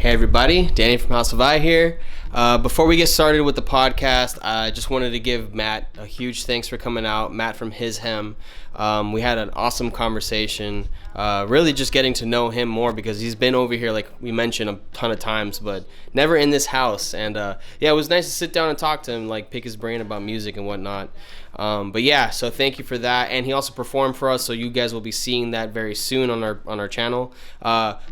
Hey everybody, Danny from House of I here. Before we get started with the podcast, I just wanted to give Matt a huge thanks for coming out. Matt from His Hem. We had an awesome conversation, really just getting to know him more because he's been over here, like we mentioned, a ton of times, but never in this house. And yeah, it was nice to sit down and talk to him, like pick his brain about music and whatnot. But yeah, so thank you for that. And he also performed for us, so you guys will be seeing that very soon on our channel.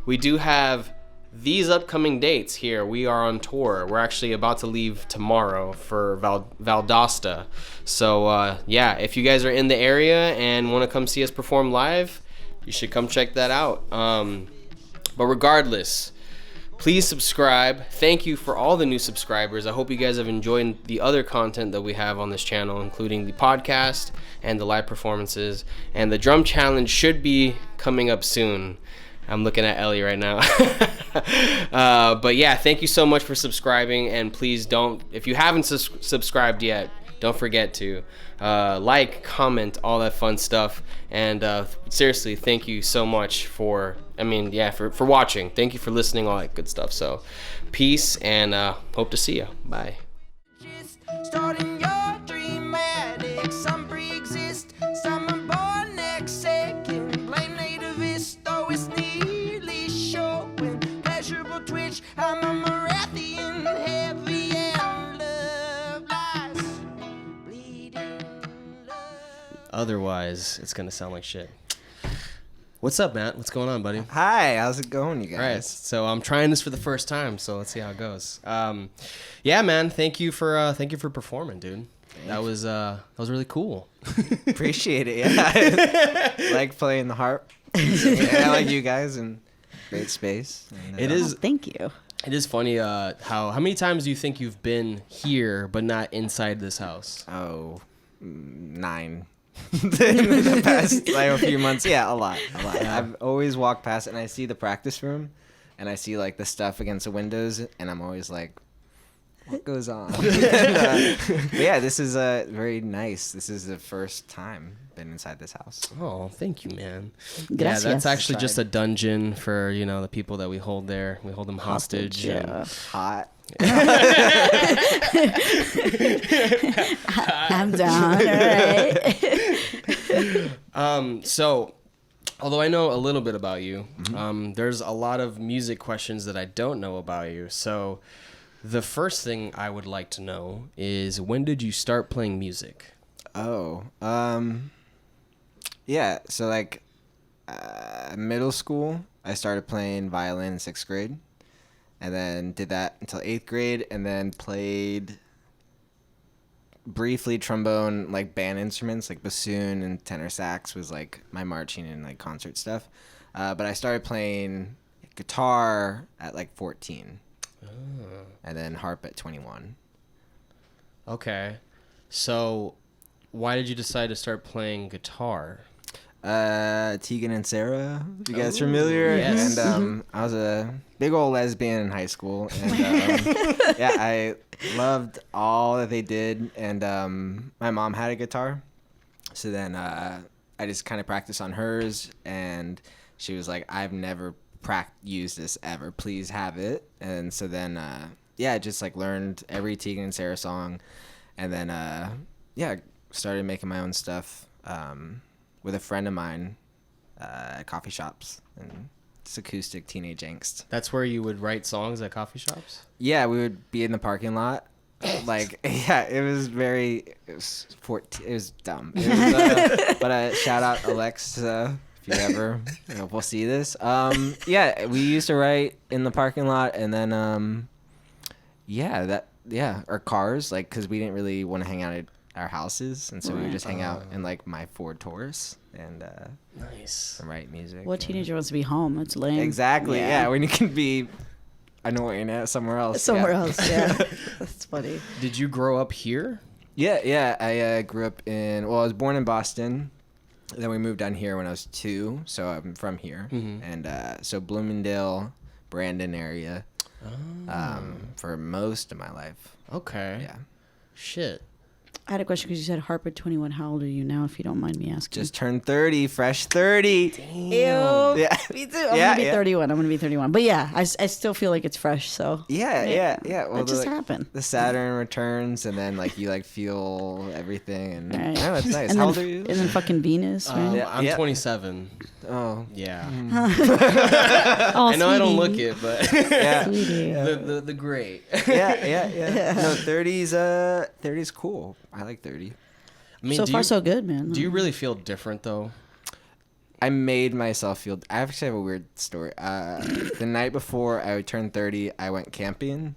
We do have these upcoming dates here. We are on tour. We're actually about to leave tomorrow for Valdosta. So yeah, if you guys are in the area and want to come see us perform live, you should come check that out. But regardless, please subscribe. Thank you for all the new subscribers. I hope you guys have enjoyed the other content that we have on this channel, including the podcast and the live performances. And the drum challenge should be coming up soon. I'm looking at Ellie right now. But yeah, thank you so much for subscribing. And please don't, if you haven't subscribed yet, don't forget to like, comment, all that fun stuff. And seriously, thank you so much for watching. Thank you for listening, all that good stuff. So peace, and hope to see you. Bye. Starting your dream addict, some pre-exist, some are born next second. Blame nativist, though it's nearly showing. Pleasurable twitch, I'm a Marathian, heavy and love lies, bleeding love. Otherwise, it's gonna sound like shit. What's up, Matt? What's going on, buddy? Hi, how's it going, you guys? All right, so I'm trying this for the first time, so let's see how it goes. Yeah, man, thank you for performing, dude. That was really cool. Appreciate it. Yeah, I like playing the harp. Yeah, I like you guys, and great space. And, it is. Thank you. It is funny how many times do you think you've been here but not inside this house? Oh, 9. In the past a few months. Yeah, a lot. Yeah. I've always walked past it and I see the practice room and I see like the stuff against the windows and I'm always like, what goes on? But yeah, this is very nice. This is the first time been inside this house. Oh, thank you, man. Gracias. Yeah, that's actually just a dungeon for the people that we hold there. We hold them hostage. Yeah. Hot. I'm down. All right. So, although I know a little bit about you, there's a lot of music questions that I don't know about you. So, the first thing I would like to know is, when did you start playing music? Oh, yeah. So like middle school, I started playing violin in 6th grade. And then did that until 8th grade, and then played briefly trombone, like band instruments, like bassoon and tenor sax was like my marching and like concert stuff. But I started playing guitar at like 14, and then harp at 21. Okay, so why did you decide to start playing guitar? Tegan and Sarah, you guys familiar? Yes. And I was a big old lesbian in high school, and yeah, I loved all that they did. And my mom had a guitar, so then I just kind of practiced on hers, and she was like, "I've never used this ever. Please have it." And so then yeah, I just like learned every Tegan and Sarah song, and then yeah, started making my own stuff. With a friend of mine at coffee shops, and it's acoustic teenage angst. That's where you would write songs at coffee shops? Yeah, we would be in the parking lot. Like, yeah, it was dumb. It was, but shout out Alexa, if you ever we'll see this. Yeah, we used to write in the parking lot, and then our cars, like, because we didn't really want to hang out at our houses, and so we would just hang out in like my Ford Taurus and nice write music. What teenager wants to be home? It's lame. Exactly. Yeah, when you can be annoying somewhere else. Yeah. That's funny. Did you grow up here? Yeah. I grew up I was born in Boston. Then we moved down here when I was 2, so I'm from here. And so Bloomingdale, Brandon area for most of my life. Okay. Yeah. Shit. I had a question because you said harp at 21. How old are you now, if you don't mind me asking? Just turned 30, fresh 30. Ew. Yeah. Me too. I'm gonna be 31. I'm gonna be 31. But yeah, I still feel like it's fresh. So Yeah. Well, that just happened. The Saturn returns, and then like you like feel everything, and Right. oh, that's nice. And How then, old are you? And then fucking Venus, right? Yeah. I'm 27. Oh, Yeah. Oh, I know I don't sweetie. look it, but yeah. Sweetie. the great. Yeah. No, 30's cool. I like 30. I mean, So far, so good, man. do you really feel different though? I made myself feel. I actually have a weird story. The night before I turned 30, I went camping,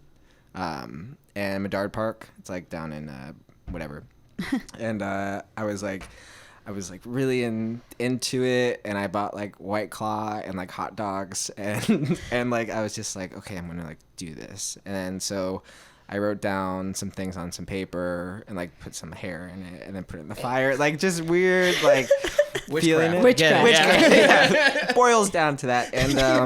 in Medard Park. It's like down in whatever, and I was like really into it, and I bought like White Claw and like hot dogs, and like I was just like, okay, I'm gonna like do this, and then so I wrote down some things on some paper and like put some hair in it, and then put it in the fire, like just weird like feeling it. Witchcraft. Yeah. Boils down to that, and Now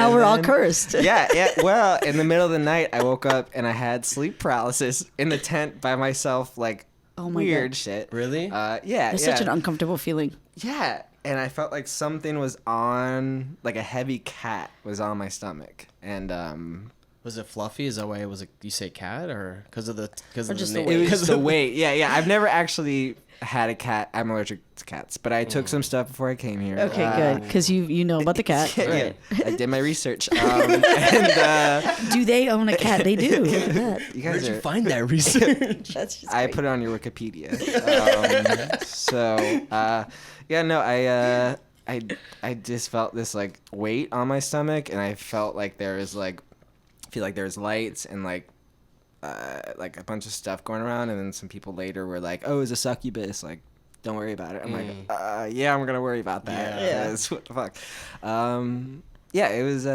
and we're all then- cursed. yeah. Well, in the middle of the night, I woke up and I had sleep paralysis in the tent by myself, like Oh my weird God. shit. Really? Yeah. It's yeah. such an uncomfortable feeling. Yeah, and I felt like something was on, like a heavy cat was on my stomach, and Was it fluffy? Is that why it was? You say cat, or because of the Or just the name? weight. it was the weight. Yeah. I've never actually had a cat. I'm allergic to cats, but I took some stuff before I came here. Okay, good. Because you know about the cat. Yeah, Right. I did my research. And Do they own a cat? They do. Look at that. you guys are. Find that research. That's just I great. put it on your Wikipedia. Yeah, no, I just felt this like weight on my stomach, and I felt like there was like, I feel like there's lights and like a bunch of stuff going around, and then some people later were like, "Oh, it's a succubus." Like, don't worry about it. I'm like, yeah, I'm gonna worry about that. Yeah. 'Cause what the fuck? Yeah, it was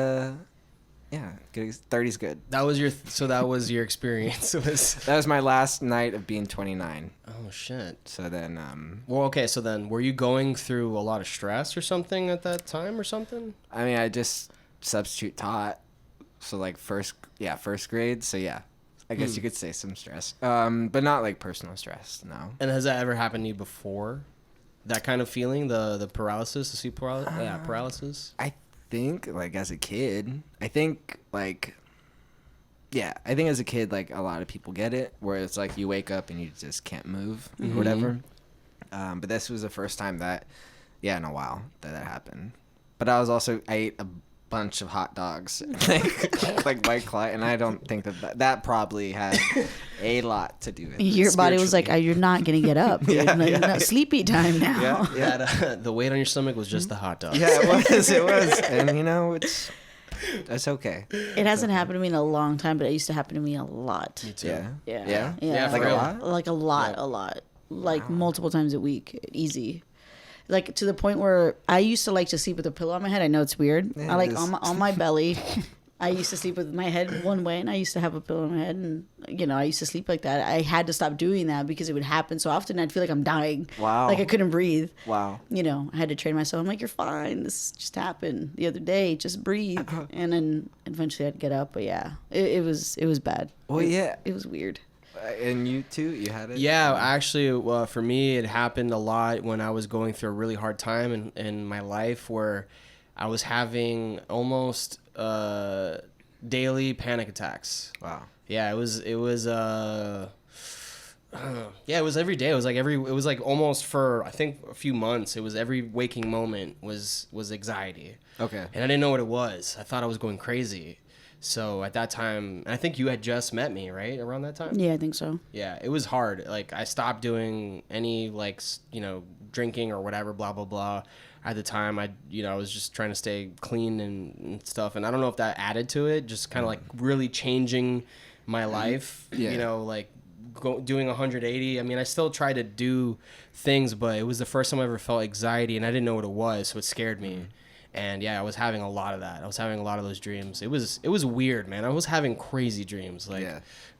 yeah, good. 30's good. That was your experience. It was. That was my last night of being 29. Oh shit. So then, Well, okay. So then, were you going through a lot of stress or something at that time, or something? I mean, I just substitute taught, so like first grade. So yeah, I guess you could say some stress, but not like personal stress. No. And has that ever happened to you before? That kind of feeling, the paralysis, the sleep paralysis. Yeah, paralysis. I think like as a kid, I think as a kid, like a lot of people get it, where it's like you wake up and you just can't move or whatever. But this was the first time that, in a while that happened. But I ate a bunch of hot dogs, like White Claw, and I don't think that probably had a lot to do with it. Your body was like, spiritually. "You're not gonna get up. No, sleepy time now." Yeah. The weight on your stomach was just the hot dog. Yeah, it was, and you know, that's okay. It hasn't happened to me in a long time, but it used to happen to me a lot. Me too. Yeah. Yeah. Yeah, Like for a real. lot? Like a lot. Like multiple times a week. Easy. Like to the point where I used to like to sleep with a pillow on my head. I know it's weird. Yeah, I like it is. on my belly. I used to sleep with my head one way, and I used to have a pillow on my head, and I used to sleep like that. I had to stop doing that because it would happen so often. I'd feel like I'm dying. Wow. Like I couldn't breathe. Wow. I had to train myself. I'm like, you're fine. This just happened the other day. Just breathe. And then eventually I'd get up. But yeah, it was bad. Well, yeah. It was weird. And you too, you had it? Yeah, actually, for me, it happened a lot when I was going through a really hard time in my life, where I was having almost daily panic attacks. Wow. Yeah, it was it was every day. It was like almost for, I think, a few months. It was every waking moment was anxiety. Okay. And I didn't know what it was. I thought I was going crazy. So at that time, and I think you had just met me, right? Around that time? Yeah, I think so. Yeah, it was hard. Like, I stopped doing any, drinking or whatever, blah, blah, blah. At the time, I was just trying to stay clean and stuff. And I don't know if that added to it, just kind of like really changing my life, Yeah. Doing 180. I mean, I still try to do things, but it was the first time I ever felt anxiety, and I didn't know what it was, so it scared me. And yeah, I was having a lot of that. I was having a lot of those dreams. It was weird, man. I was having crazy dreams, like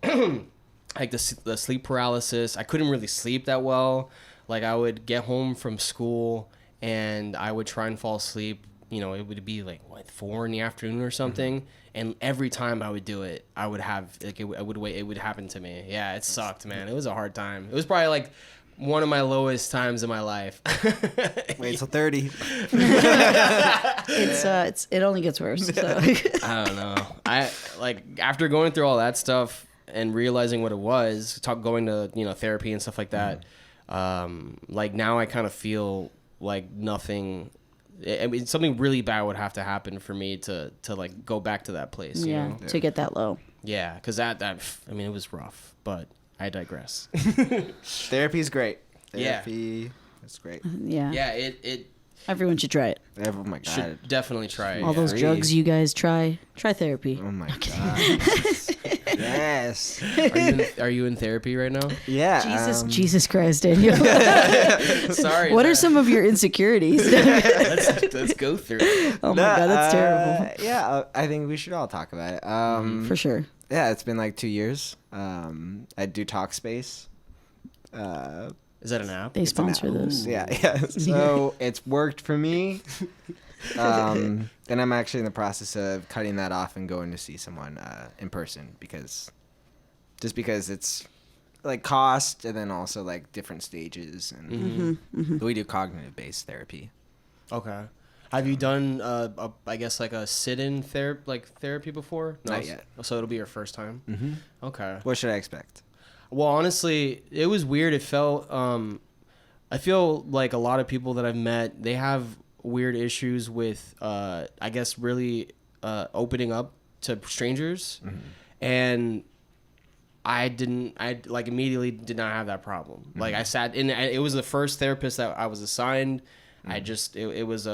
like the sleep paralysis. I couldn't really sleep that well. Like, I would get home from school and I would try and fall asleep it would be like what 4 in the afternoon or something, and every time I would do it, I would have like it would happen to me. Yeah, it sucked, man. It was a hard time. It was probably like one of my lowest times in my life. Wait till 30. It only gets worse. So. I don't know. I like after going through all that stuff and realizing what it was, going to therapy and stuff like that. Like now I kind of feel like nothing. I mean, something really bad would have to happen for me to like go back to that place. You know? To get that low. Yeah, because that I mean it was rough, but I digress. Therapy's great. Yeah. Therapy is great. Yeah. Yeah, it Everyone should try it. Oh my God. should definitely try it. All those drugs you guys try therapy. Oh my God. Yes. Are you in therapy right now? Yeah. Jesus Christ, Daniel. Sorry. What are some of your insecurities? Let's go through it. Oh my God, that's terrible. Yeah, I think we should all talk about it. For sure. Yeah, it's been like 2 years. I do Talkspace. Is that an app? They sponsor those. Yeah. So it's worked for me. And I'm actually in the process of cutting that off and going to see someone in person because it's like cost and then also like different stages and we do cognitive based therapy. Okay. Have you done I guess like a sit-in therapy before? No, Not yet. So it'll be your first time. Mm-hmm. Okay. What should I expect? Well, honestly, it was weird. It felt I feel like a lot of people that I've met, they have weird issues with I guess really opening up to strangers. And I like immediately did not have that problem. Like I sat in, it was the first therapist that I was assigned. I just it was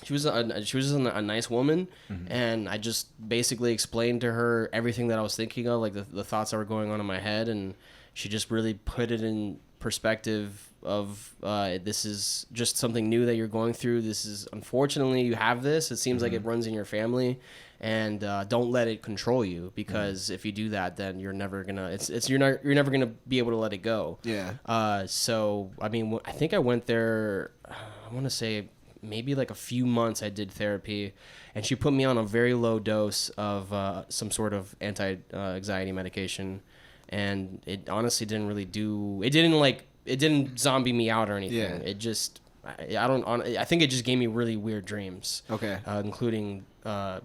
she was a nice woman, and I just basically explained to her everything that I was thinking of, like the thoughts that were going on in my head, and she just really put it in perspective of this is just something new that you're going through. This is unfortunately you have this. It seems like it runs in your family, and don't let it control you because if you do that, then you're never gonna you're never gonna be able to let it go. Yeah. So I mean, I think I went there. I want to say maybe like a few months I did therapy, and she put me on a very low dose of some sort of anti-anxiety medication, and it honestly didn't really do. It didn't zombie me out or anything. Yeah. It just I think it just gave me really weird dreams. Okay. Including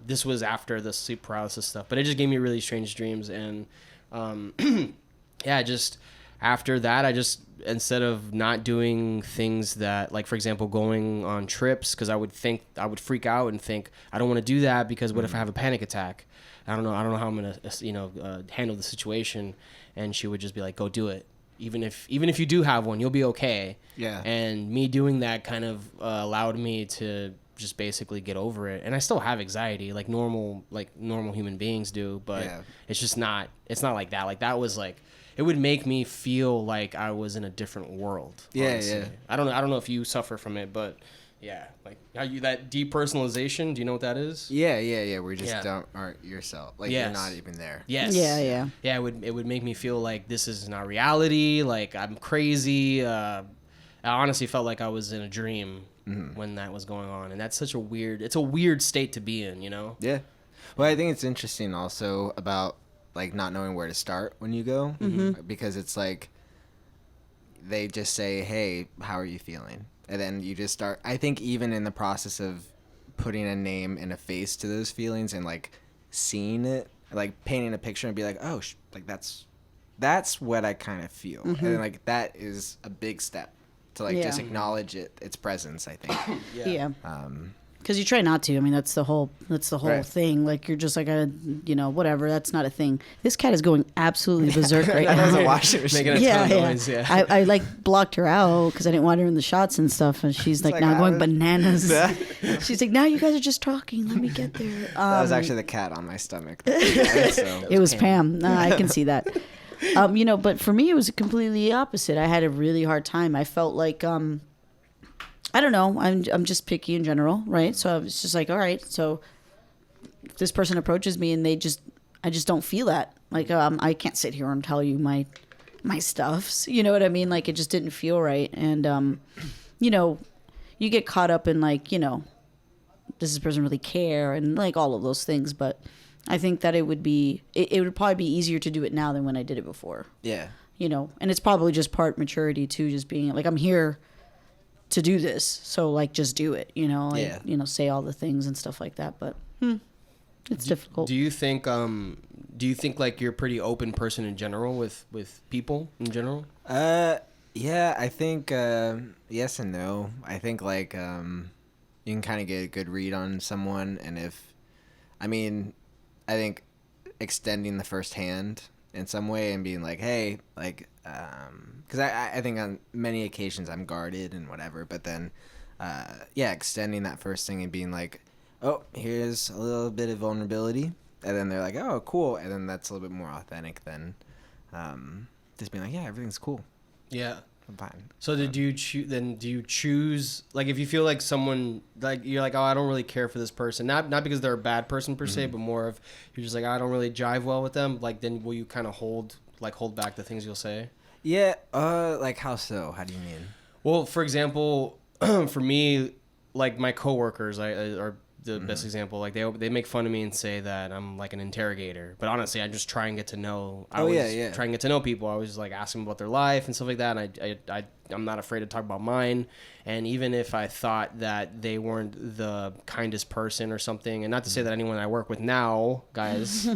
this was after the sleep paralysis stuff, but it just gave me really strange dreams, and yeah, just after that, I just, instead of not doing things that, like for example, going on trips, because I would freak out and think I don't want to do that because what if I have a panic attack? I don't know how I'm gonna handle the situation, and she would just be like, go do it. Even if you do have one, you'll be okay. Yeah. And me doing that kind of allowed me to just basically get over it. And I still have anxiety like normal human beings do, but it's not like that. Like that was like, it would make me feel like I was in a different world. Yeah, honestly. yeah. I don't know if you suffer from it, but yeah, like how that depersonalization. Do you know what that is? Yeah. Where you just aren't yourself. Like you're not even there. Yes. Yeah. Yeah, it would make me feel like this is not reality. Like I'm crazy. I honestly felt like I was in a dream when that was going on, and that's such a weird state to be in. Yeah. Well, I think it's interesting also about like not knowing where to start when you go, because it's like they just say, "Hey, how are you feeling?" And then you just start. I think even in the process of putting a name and a face to those feelings and like seeing it, like painting a picture and be like, "Oh, like that's what I kind of feel," and then, like that is a big step to like just acknowledge its presence. I think. Yeah. Because you try not to. I mean, that's the whole Right. thing. Like you're just like whatever. That's not a thing. This cat is going absolutely berserk right That was a now. washing machine. Making a ton of noise, yeah. I like blocked her out because I didn't want her in the shots and stuff, and she's like like, now I going was- bananas. She's like, now you guys are just talking. Let me get there. That was actually the cat on my stomach. So. It was Pam. I can see that. But for me, it was completely the opposite. I had a really hard time. I felt like, I don't know. I'm just picky in general, right? So I was just like, all right. So if this person approaches me and I just don't feel that. Like, I can't sit here and tell you my stuffs. You know what I mean? Like, it just didn't feel right. And, you get caught up in like, does this person really care, and like all of those things. But I think that it would probably be easier to do it now than when I did it before. Yeah. And it's probably just part maturity too, just being like, I'm here to do this, so like just do it, say all the things and stuff like that. But it's difficult. Do you think like you're a pretty open person in general with people in general? Yeah, I think yes and no. I think like you can kind of get a good read on someone, and I think extending the first hand in some way and being like, hey, like, because I think on many occasions I'm guarded and whatever, but then, extending that first thing and being like, oh, here's a little bit of vulnerability, and then they're like, oh, cool, and then that's a little bit more authentic than just being like, yeah, everything's cool. Yeah. I'm fine. So do you choose, like, if you feel like someone, like, you're like, oh, I don't really care for this person, not because they're a bad person per se, but more of, you're just like, I don't really jive well with them, like, then will you kind of hold back the things you'll say? Yeah, like, how so? How do you mean? Well, for example, for me, like, my coworkers are the best example. Like, they make fun of me and say that I'm like an interrogator, but honestly, I just try and get to know. Try and get to know people. I was like asking about their life and stuff like that, and I'm not afraid to talk about mine. And even if I thought that they weren't the kindest person or something, and not to say that anyone I work with now, guys,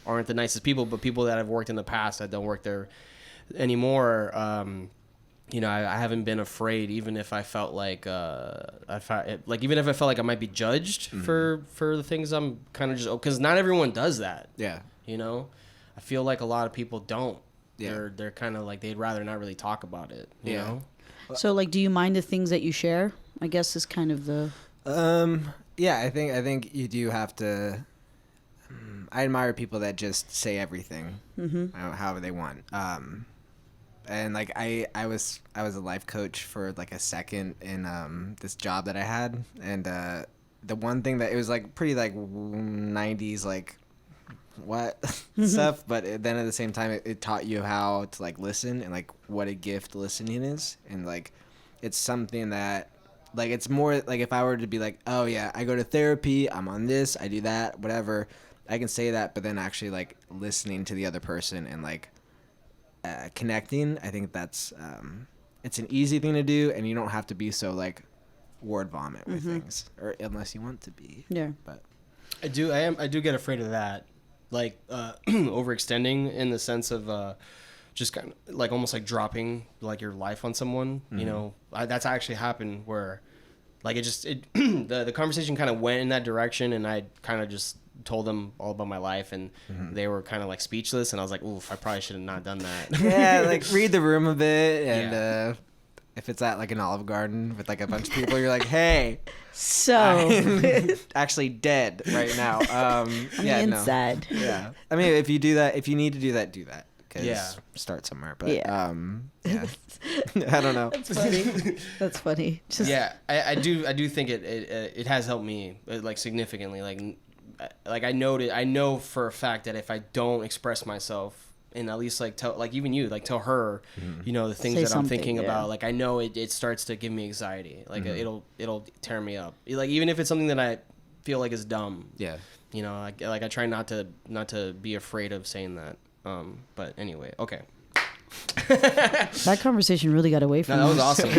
aren't the nicest people, but people that I've worked in the past that don't work there anymore. I haven't been afraid, even if I felt like even if I felt like I might be judged for the things I'm kind of just, because not everyone does that. Yeah. I feel like a lot of people don't. Yeah. They're kind of like, they'd rather not really talk about it. You know. So like, do you mind the things that you share? I guess is kind of the. Yeah, I think you do have to. I admire people that just say everything, however they want. And like I was a life coach for like a second in this job that I had, and the one thing that it was like pretty like 90s like what stuff, but then at the same time it taught you how to like listen and like what a gift listening is, and like it's something that like it's more like if I were to be like, oh yeah, I go to therapy, I'm on this, I do that, whatever, I can say that, but then actually like listening to the other person and like connecting, I think that's it's an easy thing to do, and you don't have to be so like word vomit with things, or unless you want to be. Yeah. But I do get afraid of that, like overextending in the sense of just kind of like almost like dropping like your life on someone. That's actually happened where like the conversation kind of went in that direction, and I kind of just told them all about my life, and they were kind of like speechless, and I was like, oof, I probably should have not done that. Yeah, like read the room a bit, and if it's at like an Olive Garden with like a bunch of people, you're like, hey, so I'm actually dead right now. I'm inside. No. Yeah, I mean, if you do that, if you need to do that, do that. Start somewhere. But yeah. I don't know. That's funny. That's funny. I do think it has helped me like significantly. Like I know for a fact that if I don't express myself and at least like tell, like even you, like tell her, the things Say that I'm thinking something, about, like I know it starts to give me anxiety. Like it'll tear me up. Like even if it's something that I feel like is dumb. Yeah. Like I try not to be afraid of saying that. But anyway, okay. That conversation really got away from that was awesome.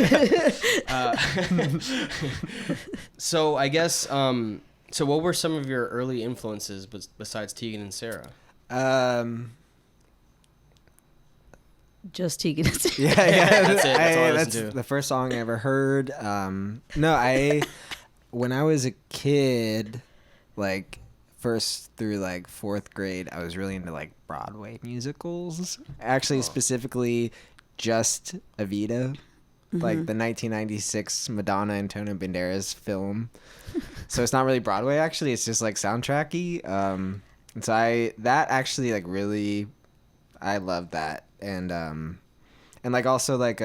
So I guess so what were some of your early influences besides Tegan and Sarah? Just Tegan and Sarah. Yeah. That's it. That's all I listened to. The first song I ever heard. When I was a kid, like first through like fourth grade, I was really into like Broadway musicals. Actually, specifically just Evita, like the 1996 Madonna and Antonio Banderas film. So it's not really Broadway, actually. It's just like soundtracky. And so I love that. And like also like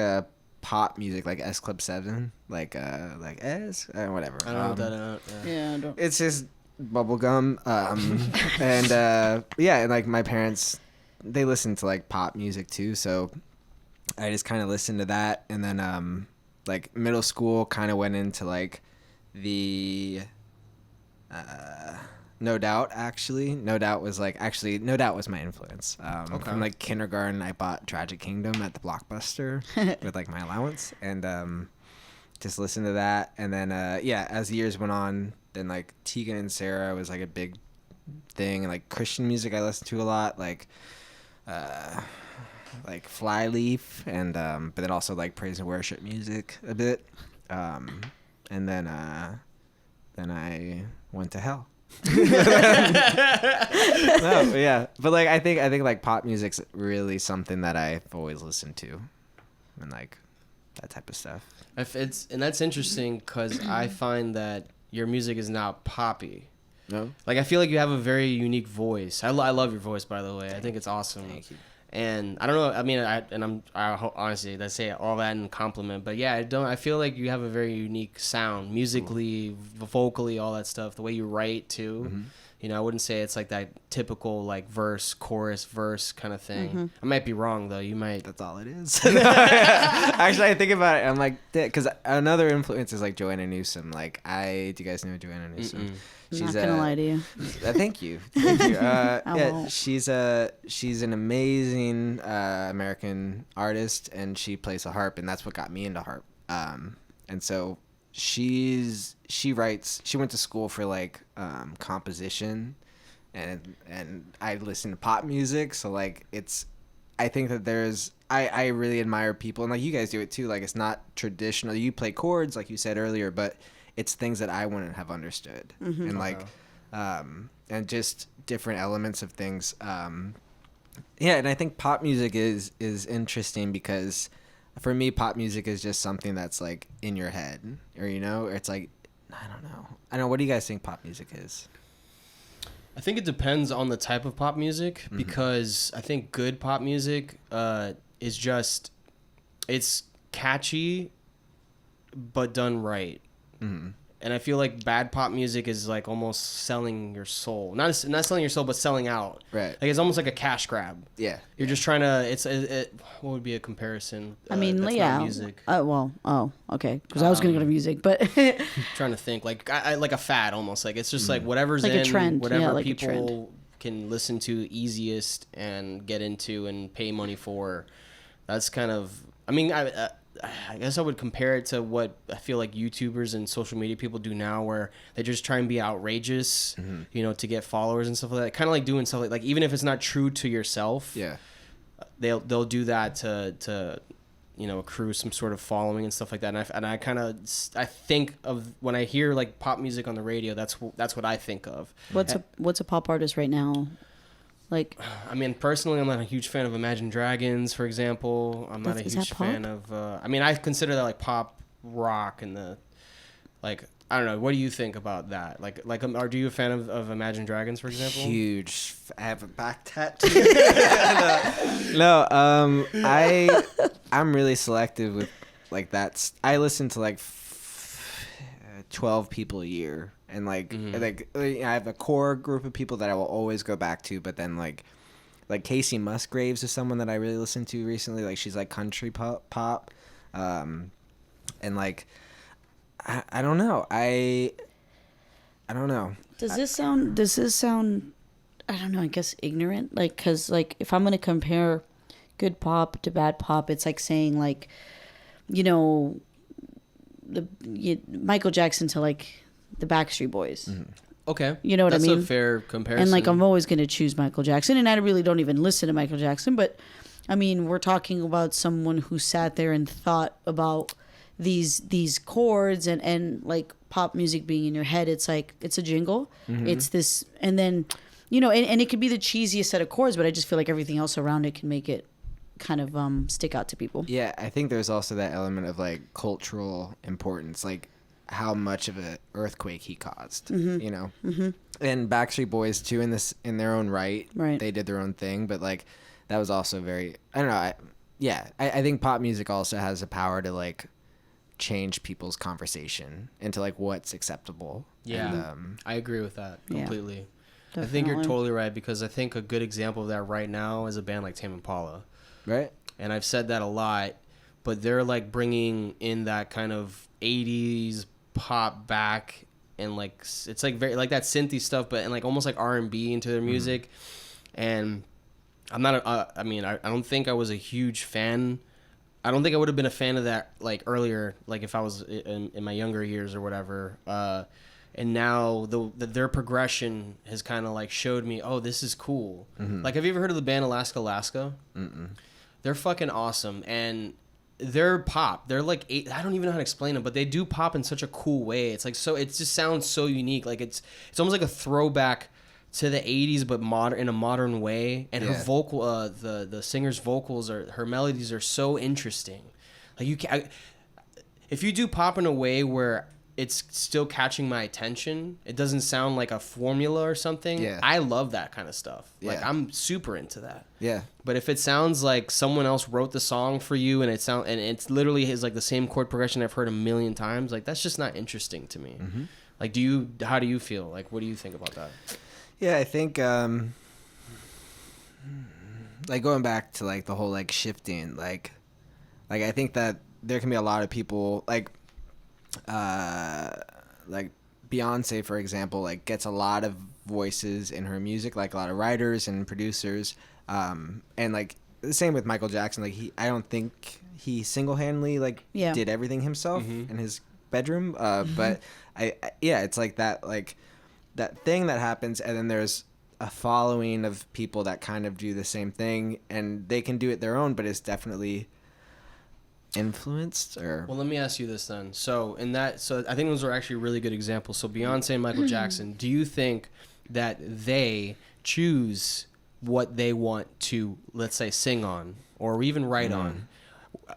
pop music, like S Club 7, like S, whatever. I don't know what that is. Yeah, I don't. It's just bubblegum. And like my parents, they listen to like pop music too, so I just kind of listened to that. And then like middle school kind of went into like the No Doubt, actually. No Doubt was No Doubt was my influence. Okay. From like kindergarten, I bought Tragic Kingdom at the Blockbuster with like my allowance, and just listened to that. And then as the years went on, then like Tegan and Sarah was like a big thing, and like Christian music I listened to a lot, like Flyleaf, and but then also like praise and worship music a bit, and then I went to hell. No, yeah, but like I think like pop music's really something that I've always listened to, and like that type of stuff. And that's interesting because I find that your music is not poppy. No, Like I feel like you have a very unique voice. I love your voice, by the way. I think it's awesome. Thank you. And I don't know. I mean, honestly, I say all that in compliment, but yeah, I feel like you have a very unique sound, musically, vocally, all that stuff. The way you write too. Mm-hmm. You know, I wouldn't say it's like that typical like verse, chorus, verse kind of thing. I might be wrong though. You might. That's all it is. Actually, I think about it. I'm like, because another influence is like Joanna Newsom. Like, do you guys know Joanna Newsom? I'm not gonna lie to you. Thank you. Yeah, won't. she's an amazing American artist, and she plays a harp, and that's what got me into harp. And so she went to school for like composition, and I listen to pop music, so like I think that I really admire people, and like you guys do it too. Like it's not traditional. You play chords like you said earlier, but it's things that I wouldn't have understood, and like and just different elements of things. Yeah, and I think pop music is interesting because for me, pop music is just something that's like in your head, or it's like I don't know. What do you guys think pop music is? I think it depends on the type of pop music because I think good pop music is just it's catchy but done right. And I feel like bad pop music is like almost selling your soul. Not selling your soul, but selling out. Right. Like it's almost like a cash grab. Yeah. You're just trying to. What would be a comparison? I mean, that's yeah. not music. Okay. Because I was gonna go to music, but Trying to think like like a fad almost. Like it's just like whatever's like in, a trend. whatever Yeah, like a people trend. can listen to easiest and get into and pay money for. That's kind of. I mean, I guess I would compare it to what I feel like YouTubers and social media people do now, where they just try and be outrageous, to get followers and stuff like that. Kind of like doing stuff like even if it's not true to yourself, Yeah. they'll do that to accrue some sort of following and stuff like that. And I kind of think of when I hear like pop music on the radio, that's what I think of. what's a pop artist right now? Like, I mean, personally, I'm not a huge fan of Imagine Dragons, for example. I'm not a Is huge that pop? fan of. I mean, I consider that like pop rock and the, like, I don't know. What do you think about that? Are you a fan of Imagine Dragons, for example? Huge. I have a back tattoo. No, I'm really selective with like that. I listen to like 12 people a year. And like I have a core group of people that I will always go back to, but then like Casey Musgraves is someone that I really listened to recently. Like she's like country pop, and like I don't know. I don't know. does this sound? I don't know. I guess ignorant. Like, cause like if I'm gonna compare good pop to bad pop, it's like saying like, Michael Jackson to like the Backstreet Boys. Okay. You know what I mean? That's a fair comparison. And like I'm always going to choose Michael Jackson, and I really don't even listen to Michael Jackson, but I mean, we're talking about someone who sat there and thought about these chords and like pop music being in your head. It's like it's a jingle. It's this, and then and it could be the cheesiest set of chords, but I just feel like everything else around it can make it kind of stick out to people. Yeah, I think there's also that element of like cultural importance, like how much of an earthquake he caused, and Backstreet Boys too in their own right. They did their own thing, but like that was also very, I don't know. I think pop music also has the power to like change people's conversation into like what's acceptable. Yeah, and, I agree with that completely. Yeah, I think you're definitely. totally right, because I think a good example of that right now is a band like Tame Impala. right. And I've said that a lot, but they're like bringing in that kind of 80s pop back and like it's like very like that synthy stuff, but and like almost like R&B into their music. And I'm not. I mean, I don't think I was a huge fan. I don't think I would have been a fan of that like earlier, like if I was in my younger years or whatever. And now their progression has kind of like showed me, oh, this is cool. Like, have you ever heard of the band Alaska? Mm-mm. They're fucking awesome, and they're pop. They're like I don't even know how to explain them, but they do pop in such a cool way. It's like so. It just sounds so unique. Like it's almost like a throwback to the 80s, but in a modern way. And her vocal, the singer's vocals her melodies are so interesting. Like if you do pop in a way where it's still catching my attention, it doesn't sound like a formula or something. Yeah. I love that kind of stuff. Yeah. Like I'm super into that. Yeah. But if it sounds like someone else wrote the song for you and it's literally is like the same chord progression I've heard a million times, like that's just not interesting to me. Mm-hmm. Like how do you feel? Like what do you think about that? Yeah, I think like going back to like the whole like shifting, like I think that there can be a lot of people like Beyonce, for example, like gets a lot of voices in her music, like a lot of writers and producers, and like the same with Michael Jackson. Like I don't think he single-handedly like did everything himself in his bedroom, but it's like that thing that happens, and then there's a following of people that kind of do the same thing, and they can do it their own, but it's definitely influenced. Or well, let me ask you this then. So I think those are actually really good examples. So Beyonce and Michael Jackson, do you think that they choose what they want to, let's say, sing on or even write on?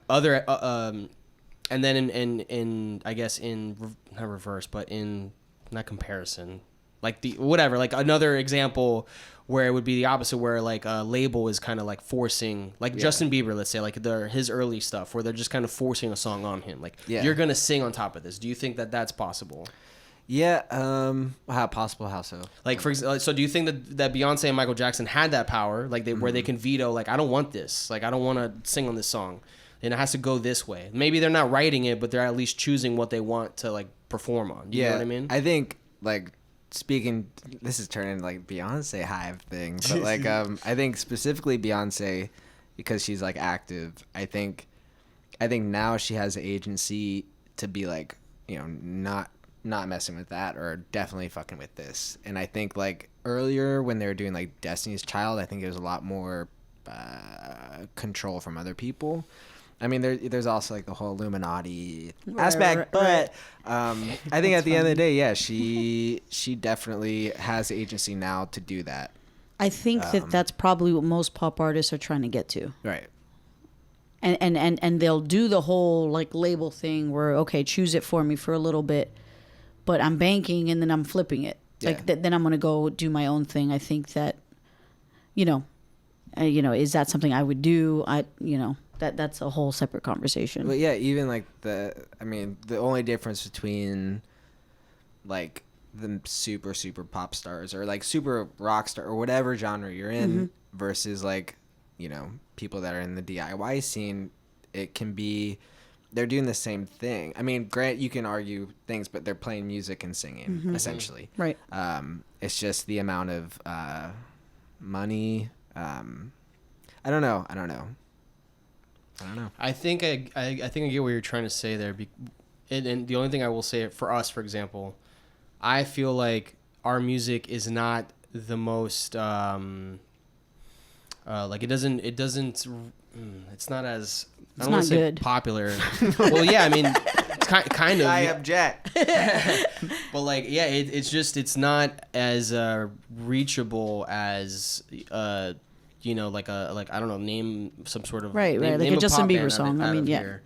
Other and then in I guess in not reverse, but in not comparison, like the whatever, like another example where it would be the opposite, where like a label is kind of like forcing, like Justin Bieber, let's say, like his early stuff, where they're just kind of forcing a song on him, like you're gonna sing on top of this. Do you think that that's possible? Yeah. How possible? How so? Like for example, so do you think that Beyonce and Michael Jackson had that power, like where they can veto, like I don't want this, like I don't want to sing on this song, and it has to go this way. Maybe they're not writing it, but they're at least choosing what they want to like perform on. You know what I mean? I think like. Speaking, this is turning like Beyonce hive thing, but like I think specifically Beyonce, because she's like active. I think now she has the agency to be like, you know, not messing with that, or definitely fucking with this. And I think like earlier when they were doing like Destiny's Child, I think there was a lot more control from other people. I mean, there's also like the whole Illuminati aspect, but I think at the end of the day, she definitely has agency now to do that. I think that's probably what most pop artists are trying to get to. Right. And they'll do the whole like label thing where, okay, choose it for me for a little bit, but I'm banking and then I'm flipping it. Yeah. Like then I'm going to go do my own thing. I think that, is that something I would do? That's a whole separate conversation. But yeah, even like the only difference between like the super, super pop stars or like super rock star or whatever genre you're in versus like, people that are in the DIY scene, it can be, they're doing the same thing. I mean, you can argue things, but they're playing music and singing essentially. Right. It's just the amount of money. I don't know. I think I get what you're trying to say there. And the only thing I will say for us, for example, I feel like our music is not the most like it's not as I don't want to say good. Popular. Well, yeah, I mean, it's kind of. I object. But like, yeah, it's not as reachable as like I don't know, name some sort of right, like a Justin Bieber song. I mean, yeah.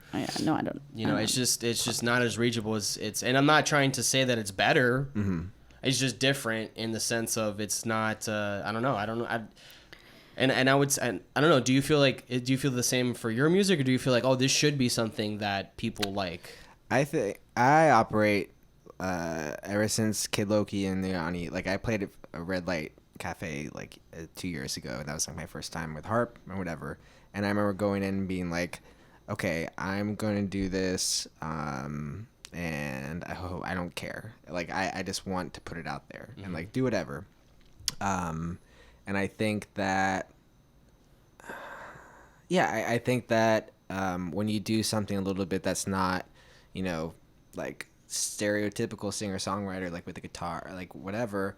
No, I don't. It's just not as reachable as and I'm not trying to say that it's better. Mm-hmm. It's just different in the sense of it's not. I don't know. And I don't know. Do you feel the same for your music, or do you feel like, oh, this should be something that people like? I think I operate ever since Kid Loki and Yanni. Like I played at a red light cafe like 2 years ago. That was like my first time with harp or whatever, and I remember going in and being like, okay, I'm going to do this and I don't care. Like I just want to put it out there and like do whatever. And I think that, I think that when you do something a little bit that's not, like stereotypical singer-songwriter, like with the guitar, like whatever,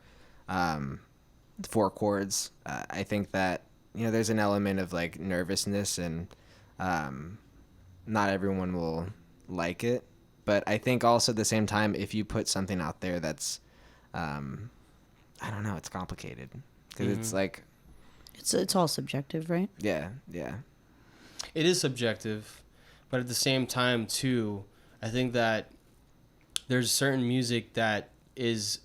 4 chords, I think that, there's an element of like nervousness and not everyone will like it. But I think also at the same time, if you put something out there that's, I don't know, it's complicated because it's like, it's all subjective, right? yeah. It is subjective, but at the same time too, I think that there's certain music that is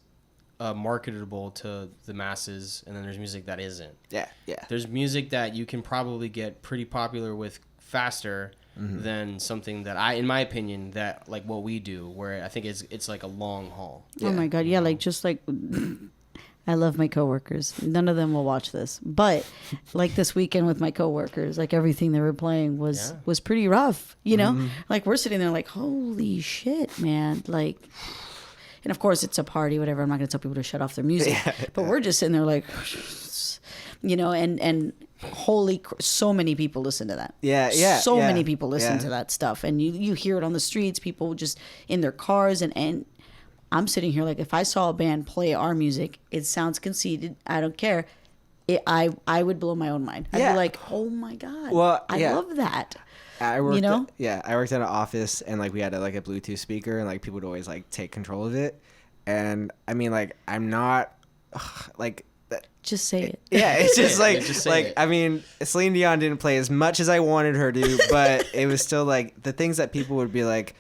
marketable to the masses, and then there's music that isn't. Yeah. There's music that you can probably get pretty popular with faster than something that in my opinion, that like what we do, where I think it's like a long haul. Oh my God, yeah, like just like I love my coworkers. None of them will watch this, but like this weekend with my coworkers, like everything they were playing was pretty rough. Like we're sitting there like, holy shit, man, like. And of course, it's a party, whatever. I'm not going to tell people to shut off their music. But we're just sitting there like, and so many people listen to that. So many people listen to that stuff. And you hear it on the streets, people just in their cars. And I'm sitting here like, if I saw a band play our music, it sounds conceited. I don't care. I would blow my own mind. I'd be like, oh my God, I love that. I worked I worked at an office and like we had a Bluetooth speaker and like people would always like take control of it. And I mean, like, I'm not like just say it. Yeah, it's just like just like it. I mean, Celine Dion didn't play as much as I wanted her to, but it was still like the things that people would be like,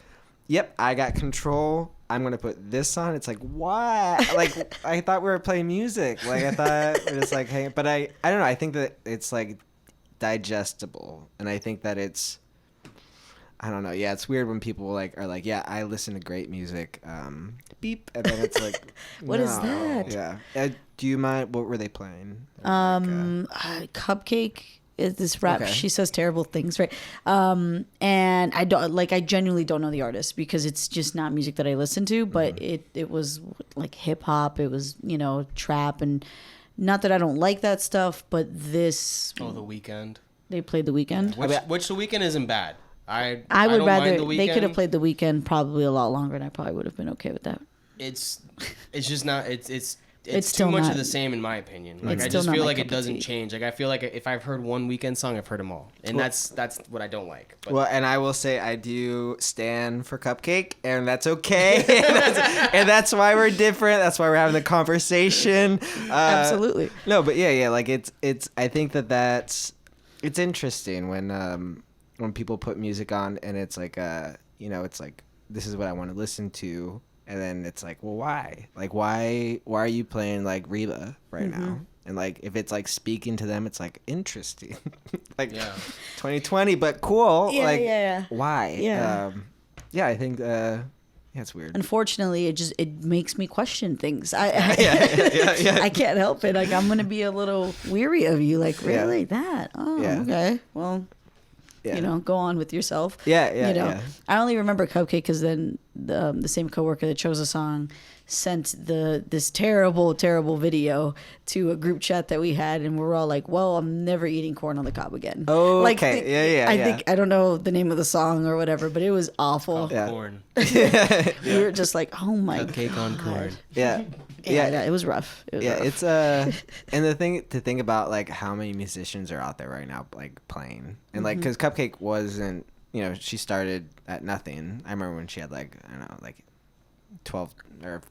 "Yep, I got control. I'm gonna put this on." It's like, what? Like I thought we were playing music. Like I thought it was like, hey, but I don't know. I think that it's like digestible, and I think that it's. I don't know. Yeah, it's weird when people like are like, "Yeah, I listen to great music." Beep, and then it's like, what is that? Yeah. Do you mind? What were they playing? Cupcake is this rap. Okay. She says terrible things, right? And I don't like. I genuinely don't know the artist because it's just not music that I listen to. But it was like hip hop. It was trap, and not that I don't like that stuff, but this. Oh, The Weeknd. They played The Weeknd. Which The Weeknd isn't bad. I would don't rather mind The Weeknd. they could have played The Weeknd probably a lot longer, and I probably would have been okay with that. It's just not. It's still too much not- of the same in my opinion. Like It's I still just not feel my like cup it of doesn't tea. change. Like I feel like if I've heard one Weeknd song, I've heard them all, and that's what I don't like. But Well, and I will say I do stand for Cupcake, and that's okay. and that's why we're different. That's why we're having the conversation. Absolutely. No, but yeah. Like it's. I think that's. It's interesting when people put music on and it's like it's like this is what I want to listen to, and then it's like, well, why? Like why are you playing like Reba right now? And like if it's like speaking to them, it's like interesting. Like 2020, but cool. Yeah, like yeah. why? Yeah. I think it's weird. Unfortunately, it makes me question things. I Yeah. I can't help it. Like I'm gonna be a little weary of you. Like really that? Oh, Yeah. okay. Well, Yeah. go on with yourself. Yeah. Yeah. I only remember Cupcake because then the same coworker that chose a song sent this terrible video to a group chat that we had, and we're all like, "Well, I'm never eating corn on the cob again." Oh, like, okay. Yeah. I think I don't know the name of the song or whatever, but it was awful. Yeah. corn, We were just like, "Oh my cupcake on corn. Yeah. Yeah, it was rough. It was rough. It's and the thing to think about, like how many musicians are out there right now like playing, and like because Cupcake wasn't, she started at nothing. I remember when she had like I don't know, like 12 or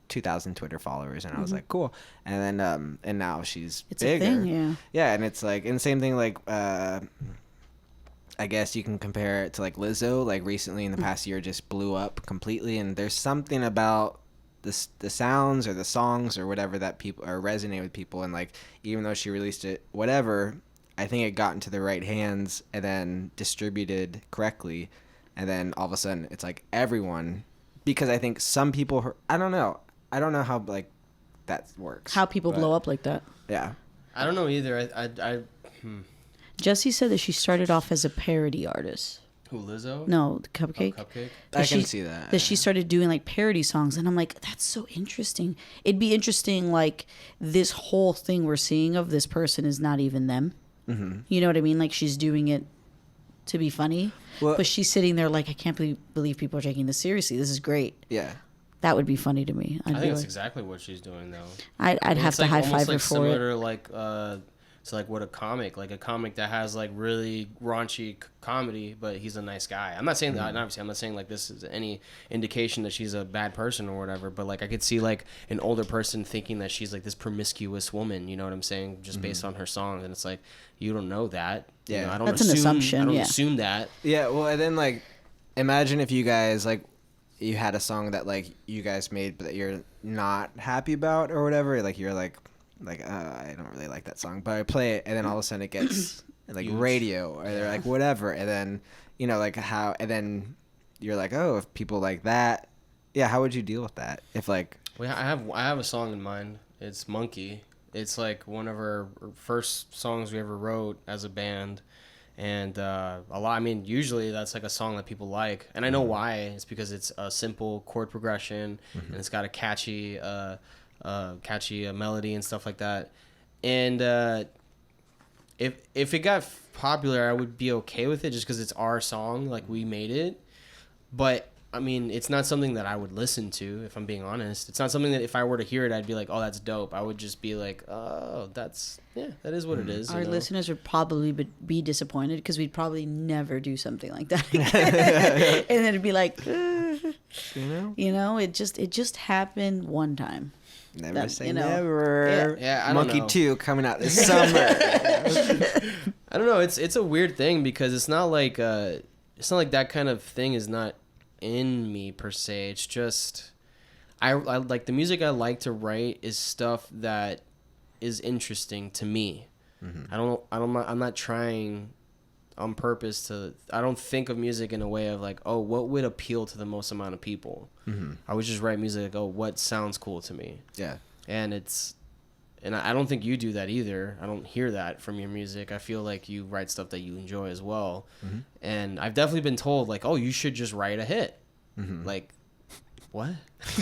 2,000 Twitter followers, and I was like, cool. And then and now she's It's bigger. a thing, yeah. And it's like, and the same thing like I guess you can compare it to like Lizzo, like recently in the past year just blew up completely, and there's something about the sounds or the songs or whatever that people or resonate with people, and like even though she released it whatever, I think it got into the right hands and then distributed correctly, and then all of a sudden it's like everyone, because I think some people I don't know how like that works, How people blow up like that. Yeah. I don't know either. I Jessie said that she started off as a parody artist. Who, Lizzo? No, the Cupcake. Oh, Cupcake. I can see that. That she started doing like parody songs, and I'm like, that's so interesting. It'd be interesting, like this whole thing we're seeing of this person is not even them. Mm-hmm. You know what I mean? Like she's doing it to be funny, but she's sitting there like, I can't believe people are taking this seriously. This is great. Yeah. That would be funny to me. I think that's exactly what she's doing, though. I'd have to high five her for it. Similar to like what a comic that has like really raunchy comedy, but he's a nice guy. I'm not saying that. Obviously, I'm not saying like this is any indication that she's a bad person or whatever. But like I could see like an older person thinking that she's like this promiscuous woman. You know what I'm saying? Just based on her songs, and it's like you don't know that. Yeah, you know, I don't that's assume, an assumption. I don't yeah. assume that. Yeah. Well, and then like, imagine if you guys like, you had a song that like you guys made, but that you're not happy about or whatever. Like you're like I don't really like that song, but I play it, and then all of a sudden it gets like Huge. radio, or they're like whatever, and then like how, and then you're like, oh, if people like that, yeah, how would you deal with that? If like, well, I have a song in mind. It's Monkey. It's like one of our first songs we ever wrote as a band. And a lot. I mean, usually that's like a song that people like, and I know why. It's because it's a simple chord progression, and it's got a catchy melody and stuff like that. And if it got popular, I would be okay with it, just because it's our song, like we made it. But I mean, it's not something that I would listen to, if I'm being honest. It's not something that if I were to hear it, I'd be like, oh, that's dope. I would just be like, oh, that is what it is. Our listeners would probably be disappointed, because we'd probably never do something like that. And then it'd be like, it just happened one time. Never say never. Yeah, I don't Monkey know. 2 coming out this summer. I don't know. It's a weird thing, because it's not like that kind of thing is not in me per se. It's just I like the music I like to write is stuff that is interesting to me. I'm not trying on purpose to. I don't think of music in a way of like, oh, what would appeal to the most amount of people. I would just write music like, oh, what sounds cool to me. Yeah. And I don't think you do that either. I don't hear that from your music. I feel like you write stuff that you enjoy as well. And I've definitely been told like, oh, you should just write a hit. Like, what?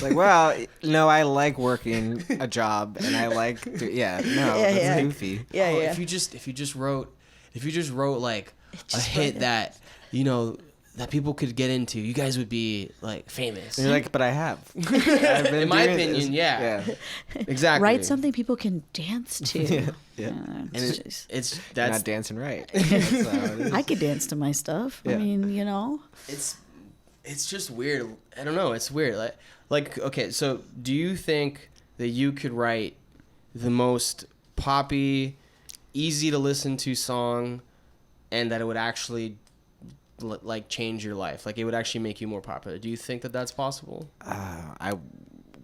Like, well, no, I like working a job, and I like that's goofy. Yeah, oh, yeah. If you just wrote like a hit that that people could get into, you guys would be like famous. And you're like, but I have. I've been in my doing opinion, this. yeah. Exactly. Write something people can dance to. Yeah. And it's You're that's not dancing right. That's how it is. I could dance to my stuff. I Yeah. mean, it's just weird. I don't know. It's weird. Like okay. So do you think that you could write the most poppy, easy to listen to song, and that it would actually like change your life? Like it would actually make you more popular. Do you think that that's possible? I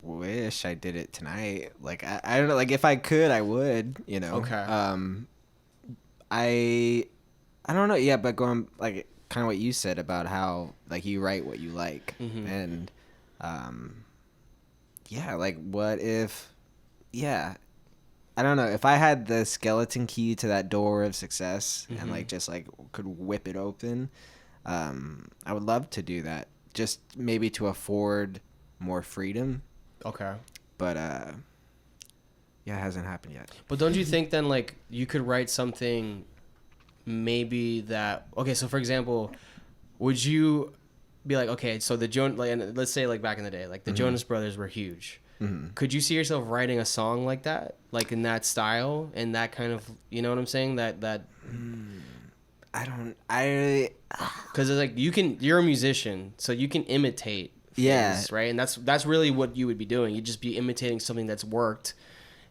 wish I did it tonight. Like I don't know. Like if I could, I would. Okay. I don't know. Yeah, but going like kind of what you said about how like you write what you like, and yeah, like what if, yeah, I don't know, if I had the skeleton key to that door of success and like just like could whip it open, I would love to do that, just maybe to afford more freedom. Okay. But yeah, it hasn't happened yet. But don't you think then like you could write something maybe that, okay, so for example, would you be like, okay, so and let's say like back in the day, like the Jonas Brothers were huge. Could you see yourself writing a song like that, like in that style and that kind of, you know what I'm saying? That because it's like you're a musician, so you can imitate things, right? And that's really what you would be doing. You'd just be imitating something that's worked,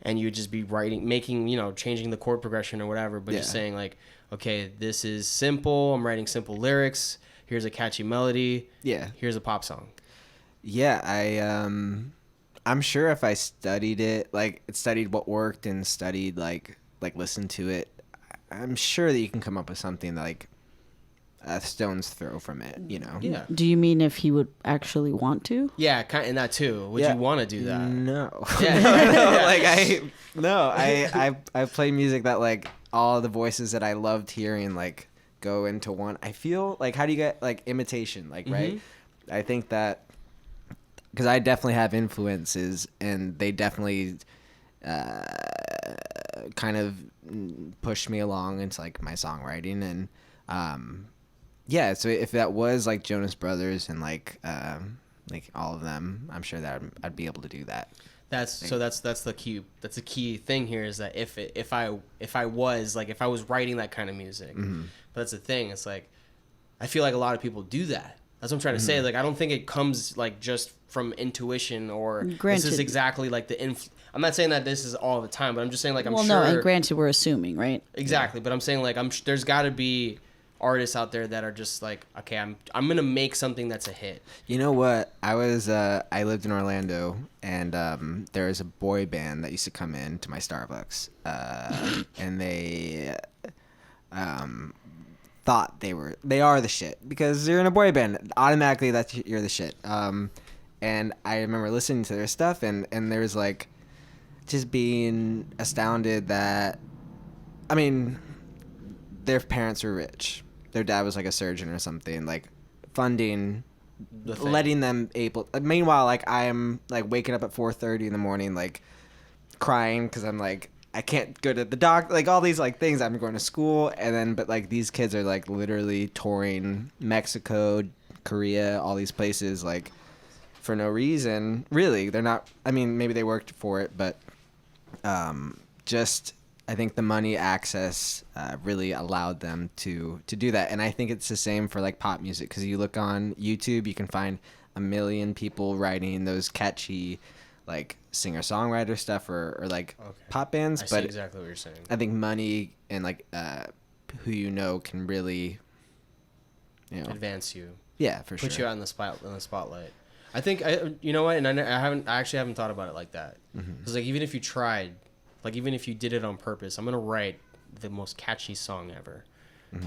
and you'd just be making, changing the chord progression or whatever, but just saying like, okay, this is simple. I'm writing simple lyrics. Here's a catchy melody. Yeah. Here's a pop song. Yeah, I'm sure if I studied it, like studied what worked and studied like listened to it, I'm sure that you can come up with something like a stone's throw from it, Yeah. Do you mean if he would actually want to? Yeah, kind of, and that too. Would you want to do that? No. Yeah. I play music that like all the voices that I loved hearing like go into one. I feel like, how do you get like imitation, like, right? I think that because I definitely have influences, and they definitely kind of pushed me along into like my songwriting. And yeah, so if that was like Jonas Brothers and like all of them, I'm sure that I'd be able to do that. That's the key. That's the key thing here, is that if I was writing that kind of music, but that's the thing. It's like, I feel like a lot of people do that. That's what I'm trying to say. Like, I don't think it comes like just from intuition, or Granted. this is exactly like I'm not saying that this is all the time, but I'm just saying, like, I'm sure. No, and granted, we're assuming, right? Exactly, but I'm saying, like, there's got to be artists out there that are just like, okay, I'm gonna make something that's a hit. You know what? I lived in Orlando, and there was a boy band that used to come in to my Starbucks, and they thought they are the shit because you're in a boy band. Automatically, you're the shit. And I remember listening to their stuff, and there was like just being astounded that, I mean, their parents were rich. Their dad was like a surgeon or something, like funding, letting them able. Meanwhile, like, I'm like waking up at 4:30 in the morning, like crying because I'm like, I can't go to the doctor, like all these like things. I'm going to school, and then but like these kids are like literally touring Mexico, Korea, all these places, like for no reason. Really, they're not. I mean, maybe they worked for it, but just. I think the money access really allowed them to do that. And I think it's the same for like pop music, because you look on YouTube, you can find a million people writing those catchy like singer-songwriter stuff or like pop bands. I but see exactly what you're saying. I think money and like who you know can really, you know, advance you. Yeah, for sure. Put you out in the spotlight. I think you know what, and I actually haven't thought about it like that. Because like, even if you tried, like, even if you did it on purpose, I'm gonna write the most catchy song ever.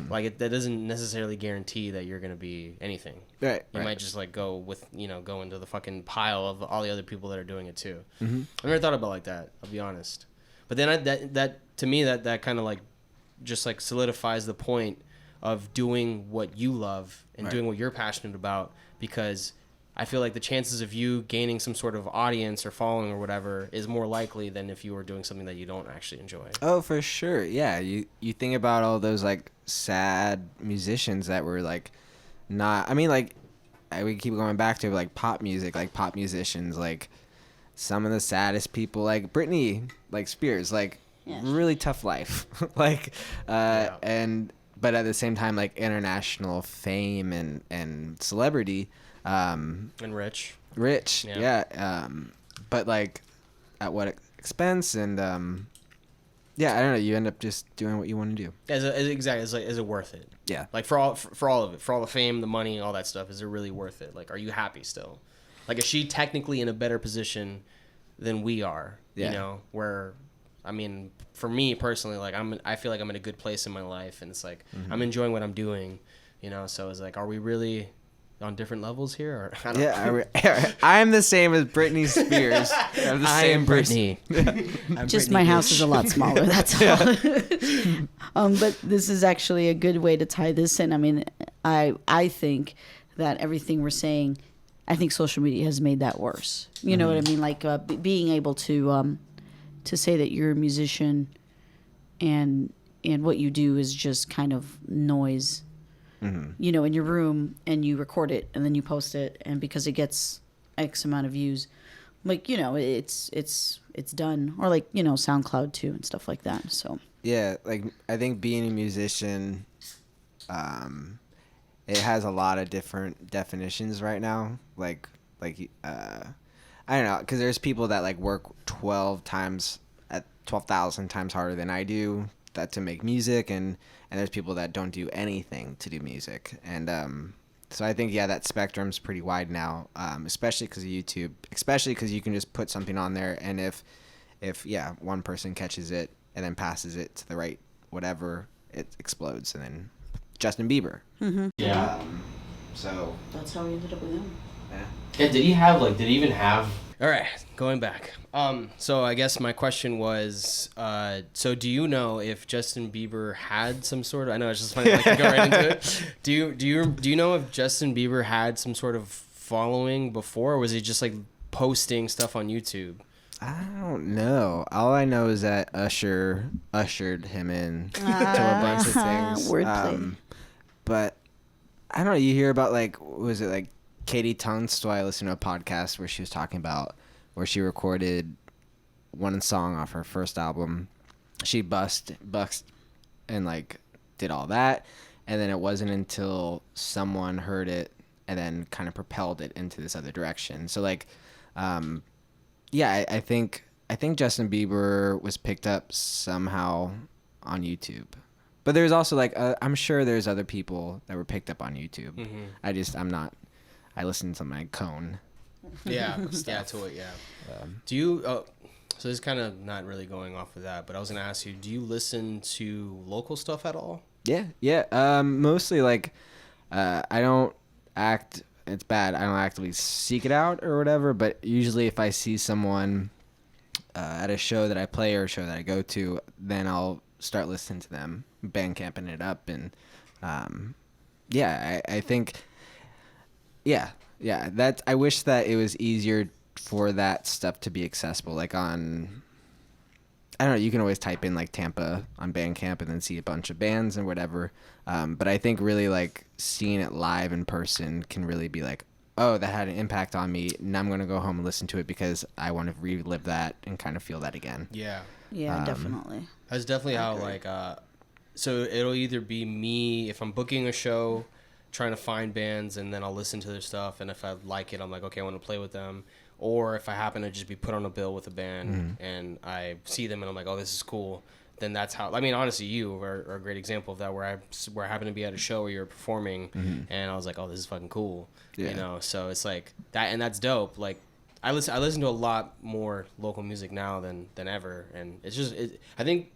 Like, that doesn't necessarily guarantee that you're gonna be anything. Right. You might just like go into the fucking pile of all the other people that are doing it too. I've never thought about it like that, I'll be honest. But then that to me that kind of like just like solidifies the point of doing what you love and doing what you're passionate about, because I feel like the chances of you gaining some sort of audience or following or whatever is more likely than if you were doing something that you don't actually enjoy. Oh, for sure. Yeah. You think about all those like sad musicians that were like not, I mean, like we keep going back to like pop music, like pop musicians, like some of the saddest people, like Britney, like Spears, like really tough life. Like, but at the same time, like international fame and celebrity. And rich, yeah. But like, at what expense? And yeah, I don't know. You end up just doing what you want to do. Is it worth it? Yeah. Like, for all of it, for all the fame, the money, all that stuff, is it really worth it? Like, are you happy still? Like, is she technically in a better position than we are? Yeah. You know, where, I mean, for me personally, like, I feel like I'm in a good place in my life, and it's like I'm enjoying what I'm doing. You know, so it's like, are we really on different levels here? Or I don't know. I'm the same as Britney Spears. I'm the same Britney. Just Britney, my house is a lot smaller. That's all. But this is actually a good way to tie this in. I mean, I think that everything we're saying, I think social media has made that worse. You know what I mean? Like being able to say that you're a musician and what you do is just kind of noise. You know, in your room, and you record it and then you post it, and because it gets X amount of views, like, you know, it's done. Or like, you know, SoundCloud too and stuff like that. So yeah, like I think being a musician, it has a lot of different definitions right now. Like I don't know, because there's people that like work 12,000 times harder than I do that to make music, and there's people that don't do anything to do music, and so I think that spectrum's pretty wide now, especially because of YouTube, especially because you can just put something on there, and if one person catches it and then passes it to the right whatever, it explodes. And then Justin Bieber, yeah, so that's how we ended up with him. Yeah, did he even have All right, going back. So I guess my question was, so do you know if Justin Bieber had some sort of? I know it's just funny. I can go right into it. Do you know if Justin Bieber had some sort of following before, or was he just like posting stuff on YouTube? I don't know. All I know is that Usher ushered him in to a bunch of things. Wordplay. But I don't know. You hear about like, was it like Katie Tunstall? I listened to a podcast where she was talking about where she recorded one song off her first album. She buxed and like did all that, and then it wasn't until someone heard it and then kind of propelled it into this other direction. So like, yeah, I think Justin Bieber was picked up somehow on YouTube. But there's also like I'm sure there's other people that were picked up on YouTube. Mm-hmm. I'm not. I listen to my Cone. Yeah, yeah, to it. Yeah. Do you? So this is kind of not really going off of that, but I was gonna ask you: do you listen to local stuff at all? Yeah. Mostly like, I don't act. It's bad. I don't actively seek it out or whatever. But usually, if I see someone at a show that I play or a show that I go to, then I'll start listening to them, Bandcamping it up, and yeah, I think, yeah, that I wish that it was easier for that stuff to be accessible. Like on, I don't know, you can always type in like Tampa on Bandcamp and then see a bunch of bands and whatever. But I think really like seeing it live in person can really be like, oh, that had an impact on me, and I'm gonna go home and listen to it because I want to relive that and kind of feel that again. Yeah. Yeah, definitely. That's definitely how like so it'll either be me if I'm booking a show, trying to find bands, and then I'll listen to their stuff, and if I like it, I'm like, okay, I want to play with them. Or if I happen to just be put on a bill with a band and I see them and I'm like, oh, this is cool, then that's how. I mean, honestly, you are a great example of that, where I happen to be at a show where you're performing, and I was like, oh, this is fucking cool, you know. So it's like that, and that's dope. Like I listen to a lot more local music now than ever, and it's just I think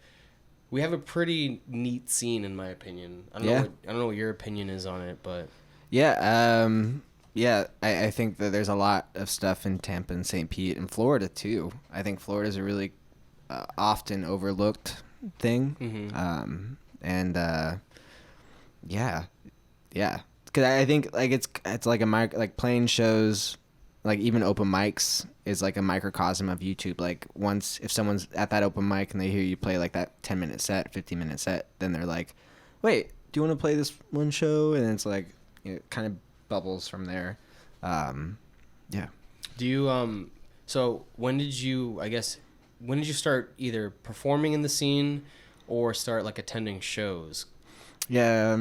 we have a pretty neat scene, in my opinion. I don't know what your opinion is on it, but yeah, I think that there's a lot of stuff in Tampa and St. Pete and Florida too. I think Florida is a really often overlooked thing. Yeah, because I think like it's like like playing shows, like even open mics is like a microcosm of YouTube. Like once if someone's at that open mic and they hear you play like that 10-minute set, 15-minute set, then they're like, wait, do you want to play this one show? And it's like, it kind of bubbles from there. Yeah. Do you so when did you start either performing in the scene or start like attending shows? Yeah,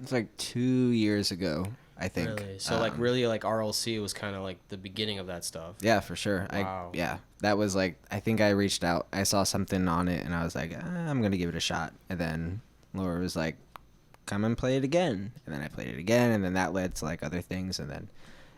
it's like 2 years ago, I think. Really? So like really like RLC was kind of like the beginning of that stuff. Yeah, for sure. Wow. That was like, I think I reached out. I saw something on it and I was like, I'm going to give it a shot. And then Laura was like, come and play it again. And then I played it again, and then that led to like other things, and then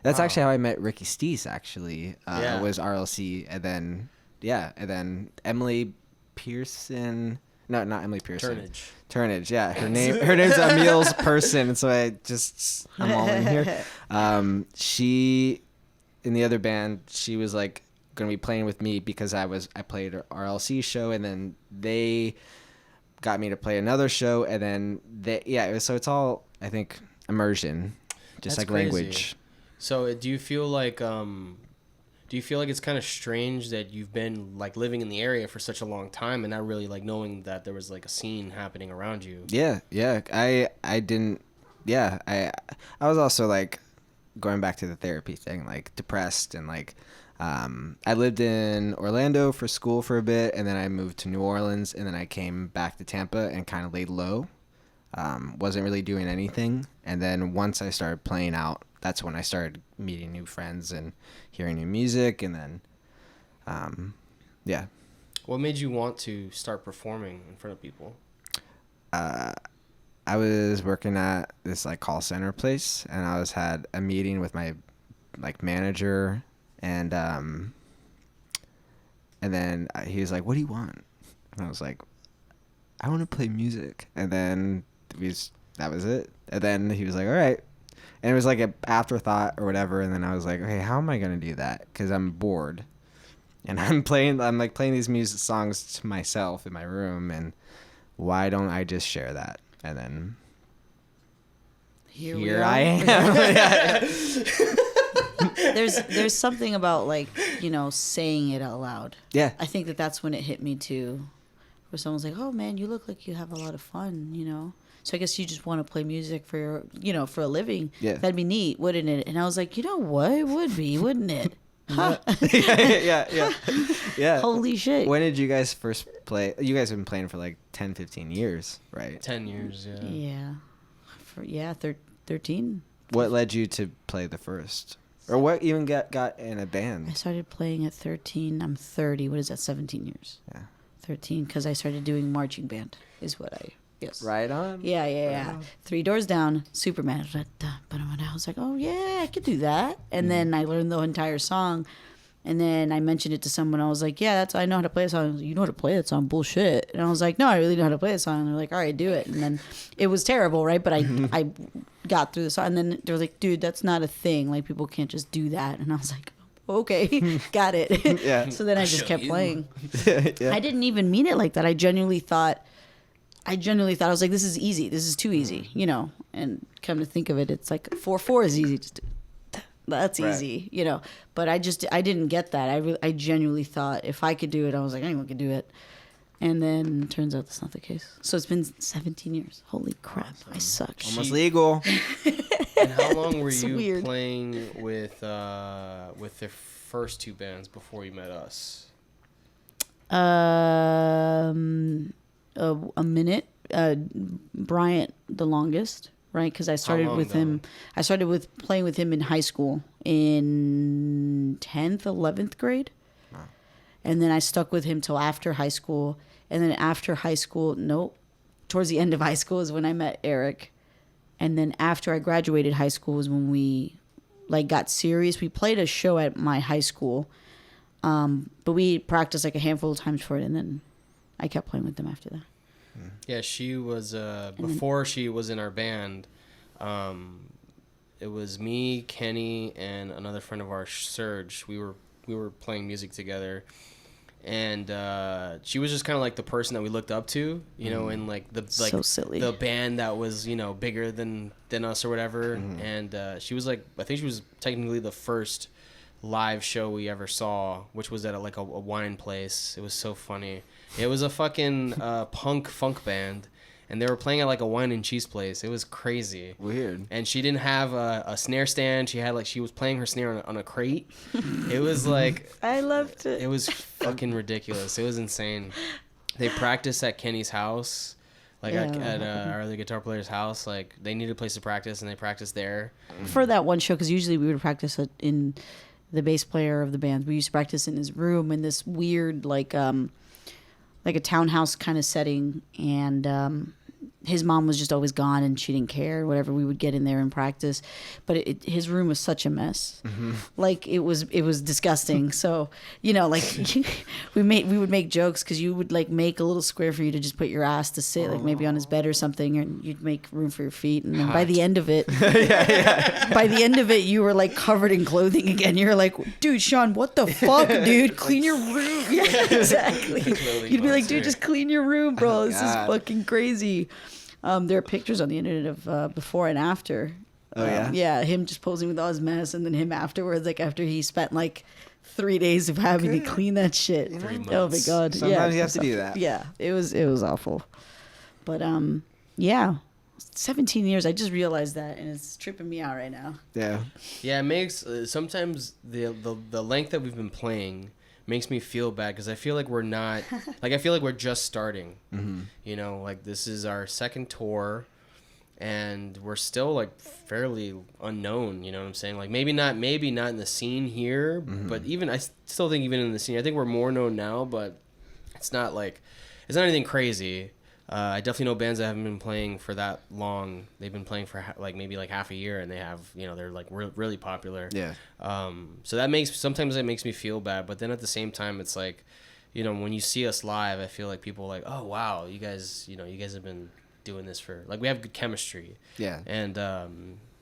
that's actually how I met Ricky Steese, actually. Was RLC, and then Emily Pearson. No, not Emily Pearson. Turnage, yeah. Her name's Emile's person, so I'm all in here. She, in the other band, she was like gonna be playing with me because I played her RLC show, and then they got me to play another show, and then it's all, I think, immersion, just That's like crazy. language. So do you feel like it's kind of strange that you've been like living in the area for such a long time and not really like knowing that there was like a scene happening around you? Yeah. I didn't. Yeah, I was also like going back to the therapy thing, like depressed, and like I lived in Orlando for school for a bit, and then I moved to New Orleans, and then I came back to Tampa and kind of laid low. Wasn't really doing anything, and then once I started playing out, that's when I started meeting new friends and hearing new music, and then yeah. What made you want to start performing in front of people? I was working at this like call center place, and I had a meeting with my like manager, and then he was like, "What do you want?" And I was like, "I want to play music." And then that was it. And then he was like, "All right." And it was like an afterthought or whatever. And then I was like, okay, how am I going to do that? Because I'm bored. And I'm playing these music songs to myself in my room. And why don't I just share that? And then here I am. There's something about like, you know, saying it out loud. Yeah. I think that's when it hit me too, where someone's like, "Oh man, you look like you have a lot of fun," you know. So I guess you just want to play music for your, you know, for a living. Yeah. That'd be neat, wouldn't it? And I was like, you know what? It would be, wouldn't it? Huh? Yeah. Holy shit. When did you guys first play? You guys have been playing for like 10, 15 years, right? 10 years, yeah. Yeah. 13. What led you to play the first? Or what even got in a I band? started playing at 13. I'm 30. What is that? 17 years. Yeah. 13, because I started doing marching band is what yes. Right on. Yeah. 3 Doors Down, Superman. I was like, oh yeah, I could do that. And then I learned the entire song. And then I mentioned it to someone. I was like, yeah, I know how to play a song. You know how to play that song? Bullshit. And I was like, no, I really know how to play that song. And they're like, all right, do it. And then it was terrible, right? But I got through the song. And then they were like, dude, that's not a thing. Like, people can't just do that. And I was like, okay, got it. Yeah. So then I just kept playing. Yeah. I didn't even mean it like that. I genuinely thought I was like, this is easy. This is too easy, you know. And come to think of it, it's like 4/4 is easy. Just that's easy, you know. But I didn't get that. I genuinely thought if I could do it, I was like, anyone could do it. And then turns out that's not the case. So it's been 17 years. Holy crap, I suck. Almost legal. And how long were It's you weird. playing with the first 2 bands before you met us? A minute. Bryant the longest, right? Because I started long, with though? him. I started with playing with him in high school in 10th, 11th grade, and then I stuck with him till after high school. And then after high school, towards the end of high school is when I met Eric. And then after I graduated high school was when we like got serious. We played a show at my high school, but we practiced like a handful of times for it, and then I kept playing with them after that. Yeah, she was before she was in our band. It was me, Kenny, and another friend of ours, Serge. We were playing music together, and she was just kind of like the person that we looked up to, you know, and like So silly. the band that was, you know, bigger than us or whatever. And she was like, I think she was technically the first live show we ever saw, which was at a wine place. It was so funny. It was a fucking punk funk band, and they were playing at like a wine and cheese place. It was crazy. Weird. And she didn't have a snare stand. She was playing her snare on a crate. It was like I loved it. it was fucking ridiculous. It was insane. They practiced at Kenny's house, like at our other guitar player's house. Like they needed a place to practice, and they practiced there. For that one show, because usually we would practice it in the bass player of the band. We used to practice in his room in this weird like a townhouse kind of setting, and his mom was just always gone and she didn't care. Whatever, we would get in there and practice, but his room was such a mess. Like it was disgusting. So, you know, like we would make jokes because you would like make a little square for you to just put your ass to sit, like maybe on his bed or something, and you'd make room for your feet. And then by the end of it, by the end of it, you were like covered in clothing again. You're like, dude, Sean, what the fuck, dude? Clean your room. Yeah, exactly. You'd be like, dude, just clean your room, bro. This is fucking crazy. There are pictures on the internet of before and after. Oh, yeah? Yeah, him just posing with all his mess, and then him afterwards, like after he spent like 3 days of having to clean that shit. 3 months. Oh my god! Sometimes you have to do that. Yeah, it was awful. But yeah, 17 years. I just realized that, and it's tripping me out right now. Yeah. Yeah, it makes sometimes the length that we've been playing makes me feel bad because I feel like we're not like I feel like we're just starting. You know, like this is our second tour, and we're still like fairly unknown. You know what I'm saying? Like maybe not in the scene here, but even I still think even in the scene, I think we're more known now. But it's not anything crazy. I definitely know bands that haven't been playing for that long. They've been playing for maybe half a year, and they have, you know, they're like really popular. Yeah. So sometimes that makes me feel bad, but then at the same time, it's like, you know, when you see us live, I feel like people are like, oh wow, you guys have been doing this for, like, we have good chemistry. Yeah. And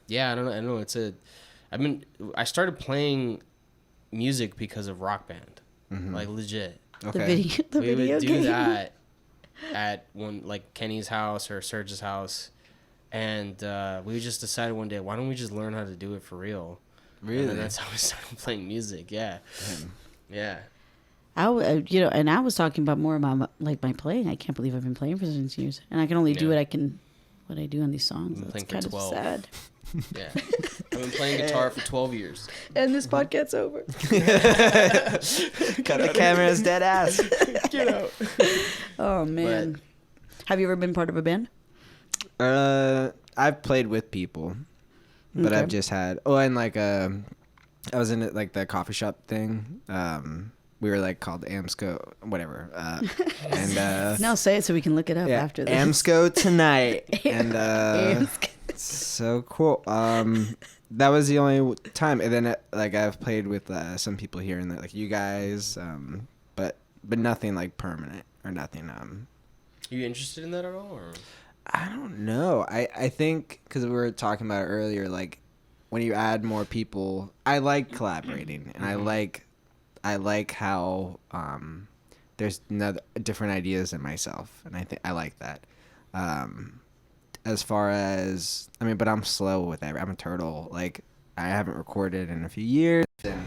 Yeah, I don't know. I started playing music because of Rock Band, like legit. Okay. The We video would do game. that at like Kenny's house or Serge's house, and we just decided one day, why don't we just learn how to do it for real? Really? And then that's how we started playing music. Yeah, yeah. And I was talking about more about like my playing. I can't believe I've been playing for 6 years, and I can only do what I do on these songs. I've been That's playing for kind of 12. sad. Yeah, I've been playing guitar for 12 years. And this podcast's over. Cut the camera's dead ass. Get out. Oh man, have you ever been part of a band? I've played with people, but Okay. I've just had. Oh, and like I was in like the coffee shop thing. We were like called Amsco, whatever. And No, say it so we can look it up yeah, after this. Amsco tonight, and Amsco. so cool. That was the only time, and then like I've played with some people here and there, like you guys, but nothing like permanent or nothing. Are you interested in that at all? Or? I don't know. I think because we were talking about it earlier, like when you add more people, I like collaborating, and I like how there's different ideas in myself, and I think I like that. As far as but I'm slow with that. I'm a turtle. Like I haven't recorded in a few years, and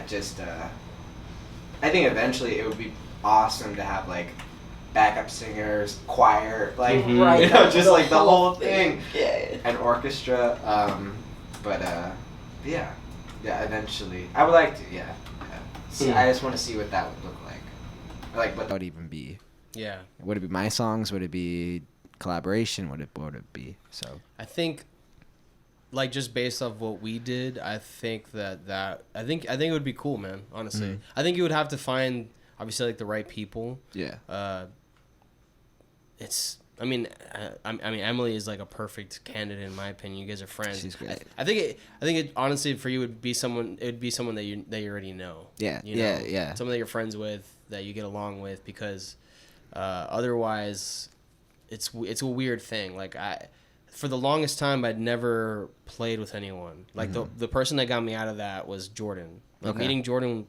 just I think eventually it would be awesome to have like backup singers, choir, like Right. just like the whole thing, Yeah. an orchestra. Yeah, eventually I would like to. Yeah. See, I just want to see what that would look like. Like what that would even be. Yeah. Would it be my songs? Would it be collaboration? What would it be? So I think, like, just based off what we did, I think that I think it would be cool, man. Honestly, I think you would have to find obviously like the right people. yeah. I mean, Emily is like a perfect candidate in my opinion. You guys are friends. She's great. I think it honestly for you would be someone. It would be someone that you already know. Yeah. You know? Yeah. Someone that you're friends with, that you get along with, because otherwise, it's a weird thing. Like for the longest time, I'd never played with anyone. Like the person that got me out of that was Jordan. Like meeting Jordan,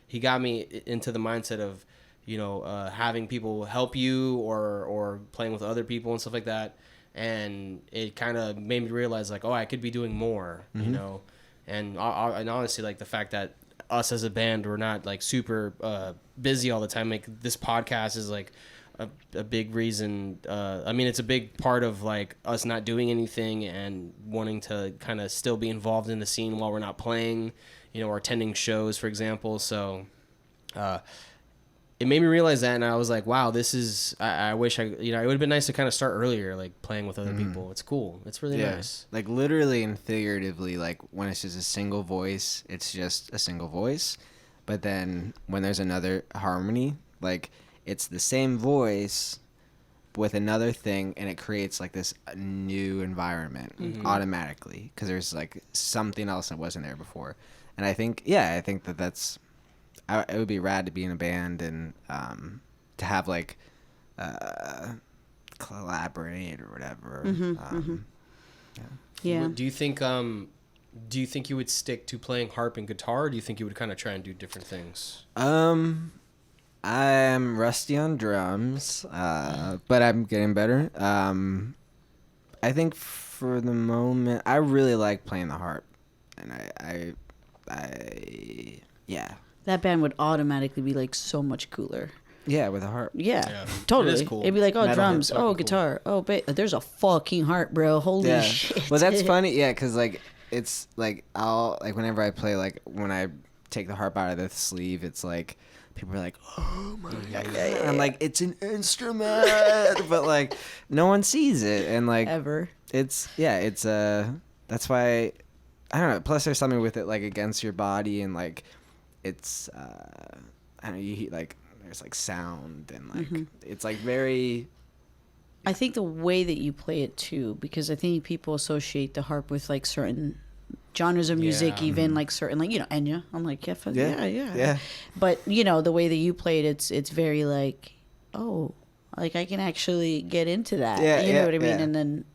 he got me into the mindset of, having people help you or playing with other people and stuff like that. And it kind of made me realize like, oh, I could be doing more, and honestly, like the fact that us as a band, we're not like super busy all the time. Like this podcast is like a big reason. It's a big part of like us not doing anything and wanting to kind of still be involved in the scene while we're not playing, or attending shows, for example. So, it made me realize that, and I was like, wow, this is, I wish it would have been nice to kind of start earlier, like playing with other people. It's cool. It's really nice. Like literally and figuratively, like when it's just a single voice, it's just a single voice. But then when there's another harmony, like it's the same voice with another thing, and it creates like this new environment automatically because there's like something else that wasn't there before. And I think that's, it would be rad to be in a band and to have like collaborate or whatever. Yeah. Do you think you would stick to playing harp and guitar, or do you think you would kind of try and do different things? I'm rusty on drums, but I'm getting better. I think for the moment, I really like playing the harp, and I That band would automatically be like so much cooler. Yeah, with a harp. Yeah, totally. It is cool. It'd be like, oh, Metal drums, harps are oh, cool. guitar, oh, there's a fucking harp, bro. Holy shit. Well, that's funny. Yeah, because like it's like I'll like whenever I play, like when I take the harp out of the sleeve, it's like people are like, oh my god. And I'm like, it's an instrument, but like no one sees it, and like Ever. it's that's why I don't know. Plus, there's something with it like against your body, and like it's I don't know. You like there's like sound and like it's like very. I think the way that you play it too, because I think people associate the harp with like certain genres of music, even like certain, like, Enya. I'm like, yeah. But the way that you play it, it's very like, oh, like I can actually get into that. You know what I mean? Yeah. And then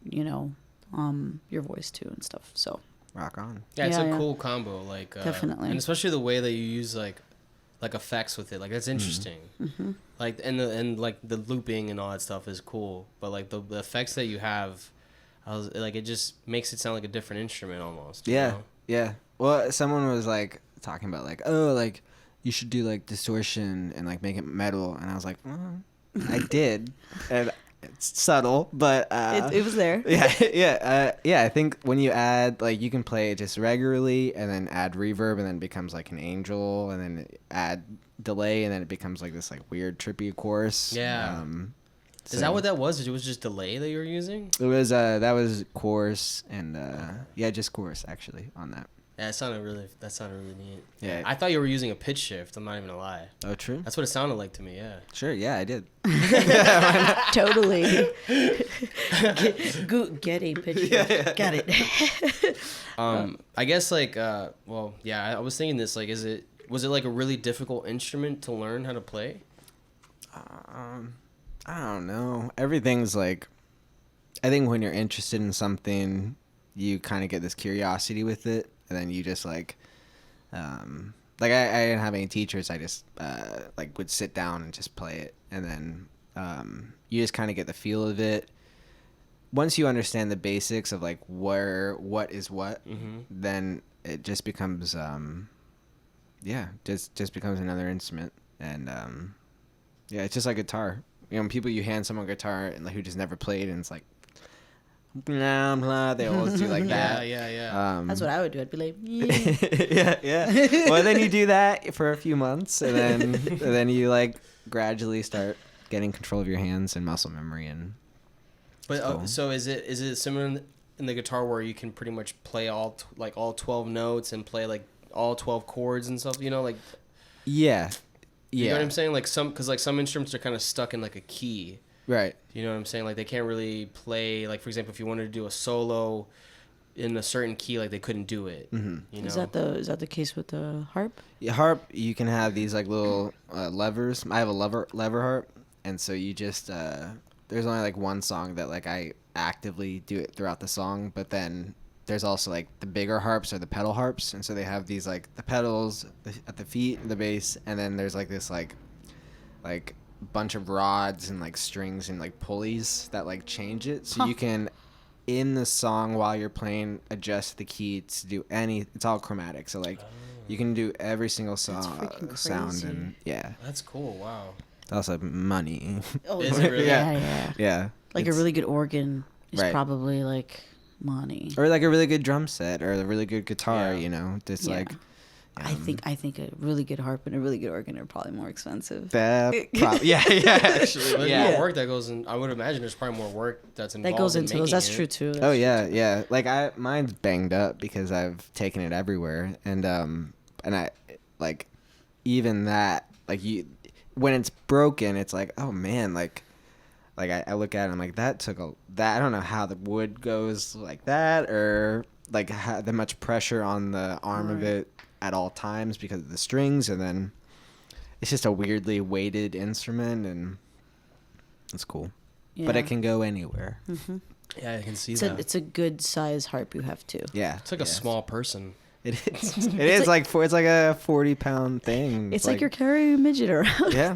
your voice too and stuff. So Rock on. Yeah, it's Yeah, a yeah. cool combo. Like Definitely. and especially the way that you use like effects with it. Like that's interesting. Mm-hmm. Like and like the looping and all that stuff is cool. But like the effects that you have, I was like, it just makes it sound like a different instrument almost. you Yeah, know? yeah. Well, someone was like talking about like, oh, like you should do like distortion and like make it metal, and I was like, well, I did, and it's subtle, but it was there. yeah. I think when you add like you can play it just regularly, and then add reverb, and then it becomes like an angel, and then add delay, and then it becomes like this like weird trippy chorus. Yeah. Is So that what that was? It was just delay that you were using? it was? That was chorus, and yeah, just chorus actually on that. Yeah, that sounded really neat. Yeah. I thought you were using a pitch shift. I'm not even gonna lie. Oh, true. That's what it sounded like to me. Yeah. Sure. Yeah, I did. Totally. Get a picture. Got it. I guess like well, yeah, I was thinking this like was it like a really difficult instrument to learn how to play? I don't know. Everything's like, I think when you're interested in something, you kind of get this curiosity with it, and then you just like I didn't have any teachers. I just like would sit down and just play it, and then you just kind of get the feel of it. Once you understand the basics of like what is what, then it just becomes just becomes another instrument, and yeah, it's just like guitar. You know, when people you hand someone a guitar and like who just never played, and it's like blah blah, they always do like that. Yeah. That's what I would do. I'd be like, yeah. yeah. Well, then you do that for a few months, and then you like gradually start getting control of your hands and muscle memory. And But cool. So is it similar in the guitar where you can pretty much play all 12 notes and play like all 12 chords and stuff? You know, like yeah. You know what I'm saying? Like because some instruments are kind of stuck in like a key. Right. You know what I'm saying? Like they can't really play. Like for example, if you wanted to do a solo in a certain key, like they couldn't do it. You know? Is that the case with the harp? Yeah, harp. You can have these like little levers. I have a lever harp, and so you just there's only like one song that like I actively do it throughout the song, but then there's also like the bigger harps or the pedal harps, and so they have these like the pedals at the feet, the bass, and then there's like this like bunch of rods and like strings and like pulleys that like change it, so you can in the song while you're playing adjust the key to do it's all chromatic, so like you can do every single song sound, and yeah, That's cool. Wow. it's also money. Oh, Is it really? Yeah. Like a really good organ is Right. probably like money. Or like a really good drum set or a really good guitar, Yeah. you know. It's Yeah. like I think a really good harp and a really good organ are probably more expensive. yeah, actually. There's Yeah. more work that goes in. I would imagine there's probably more work that's involved. That goes in into those. making That's it. true too. Oh yeah. Like mine's banged up because I've taken it everywhere, and I like even that like when it's broken, it's like, oh man, like I look at it and I'm like, that I don't know how the wood goes like that, or like how the much pressure on the arm of it at all times because of the strings, and then it's just a weirdly weighted instrument, and it's cool. But it can go anywhere. Yeah, I can see It's that. it's a good size harp you have too. Yeah. It's like a small person. It is. It's like a 40-pound thing. It's like you're carrying a midget around. yeah,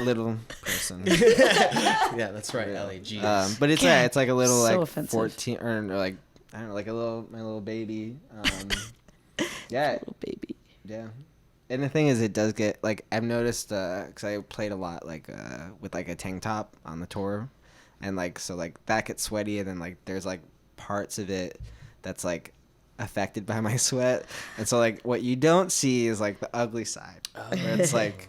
little person. Yeah, that's right. Ellie, geez. But it's God, it's like a little so like offensive. 14 or like I don't know, like my little baby. Yeah, Little baby. yeah. And the thing is, it does get like I've noticed because I played a lot like with like a tank top on the tour, and like so like that gets sweaty, and then like there's like parts of it that's like affected by my sweat, and so like what you don't see is like the ugly side where it's like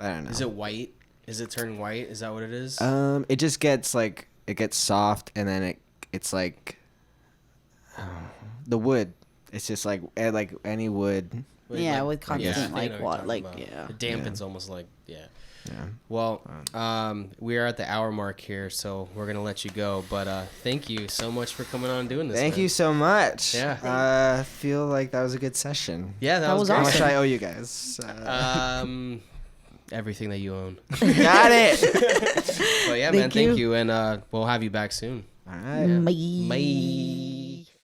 I don't know. Is it white? Is it turning white? Is that what it is? It just gets like it gets soft, and then it's like the wood. It's just like any wood. Yeah, with constant I like know what, you're like talking about. yeah. It dampens almost like Yeah. Well, we are at the hour mark here, so we're gonna let you go. But thank you so much for coming on and doing this. Thank man. you so much. Yeah. I feel like that was a good session. Yeah, that was was great. How much awesome. I owe you guys? Everything that you own. Got it. But yeah, man, thank you, and we'll have you back soon. All right. Bye. Bye.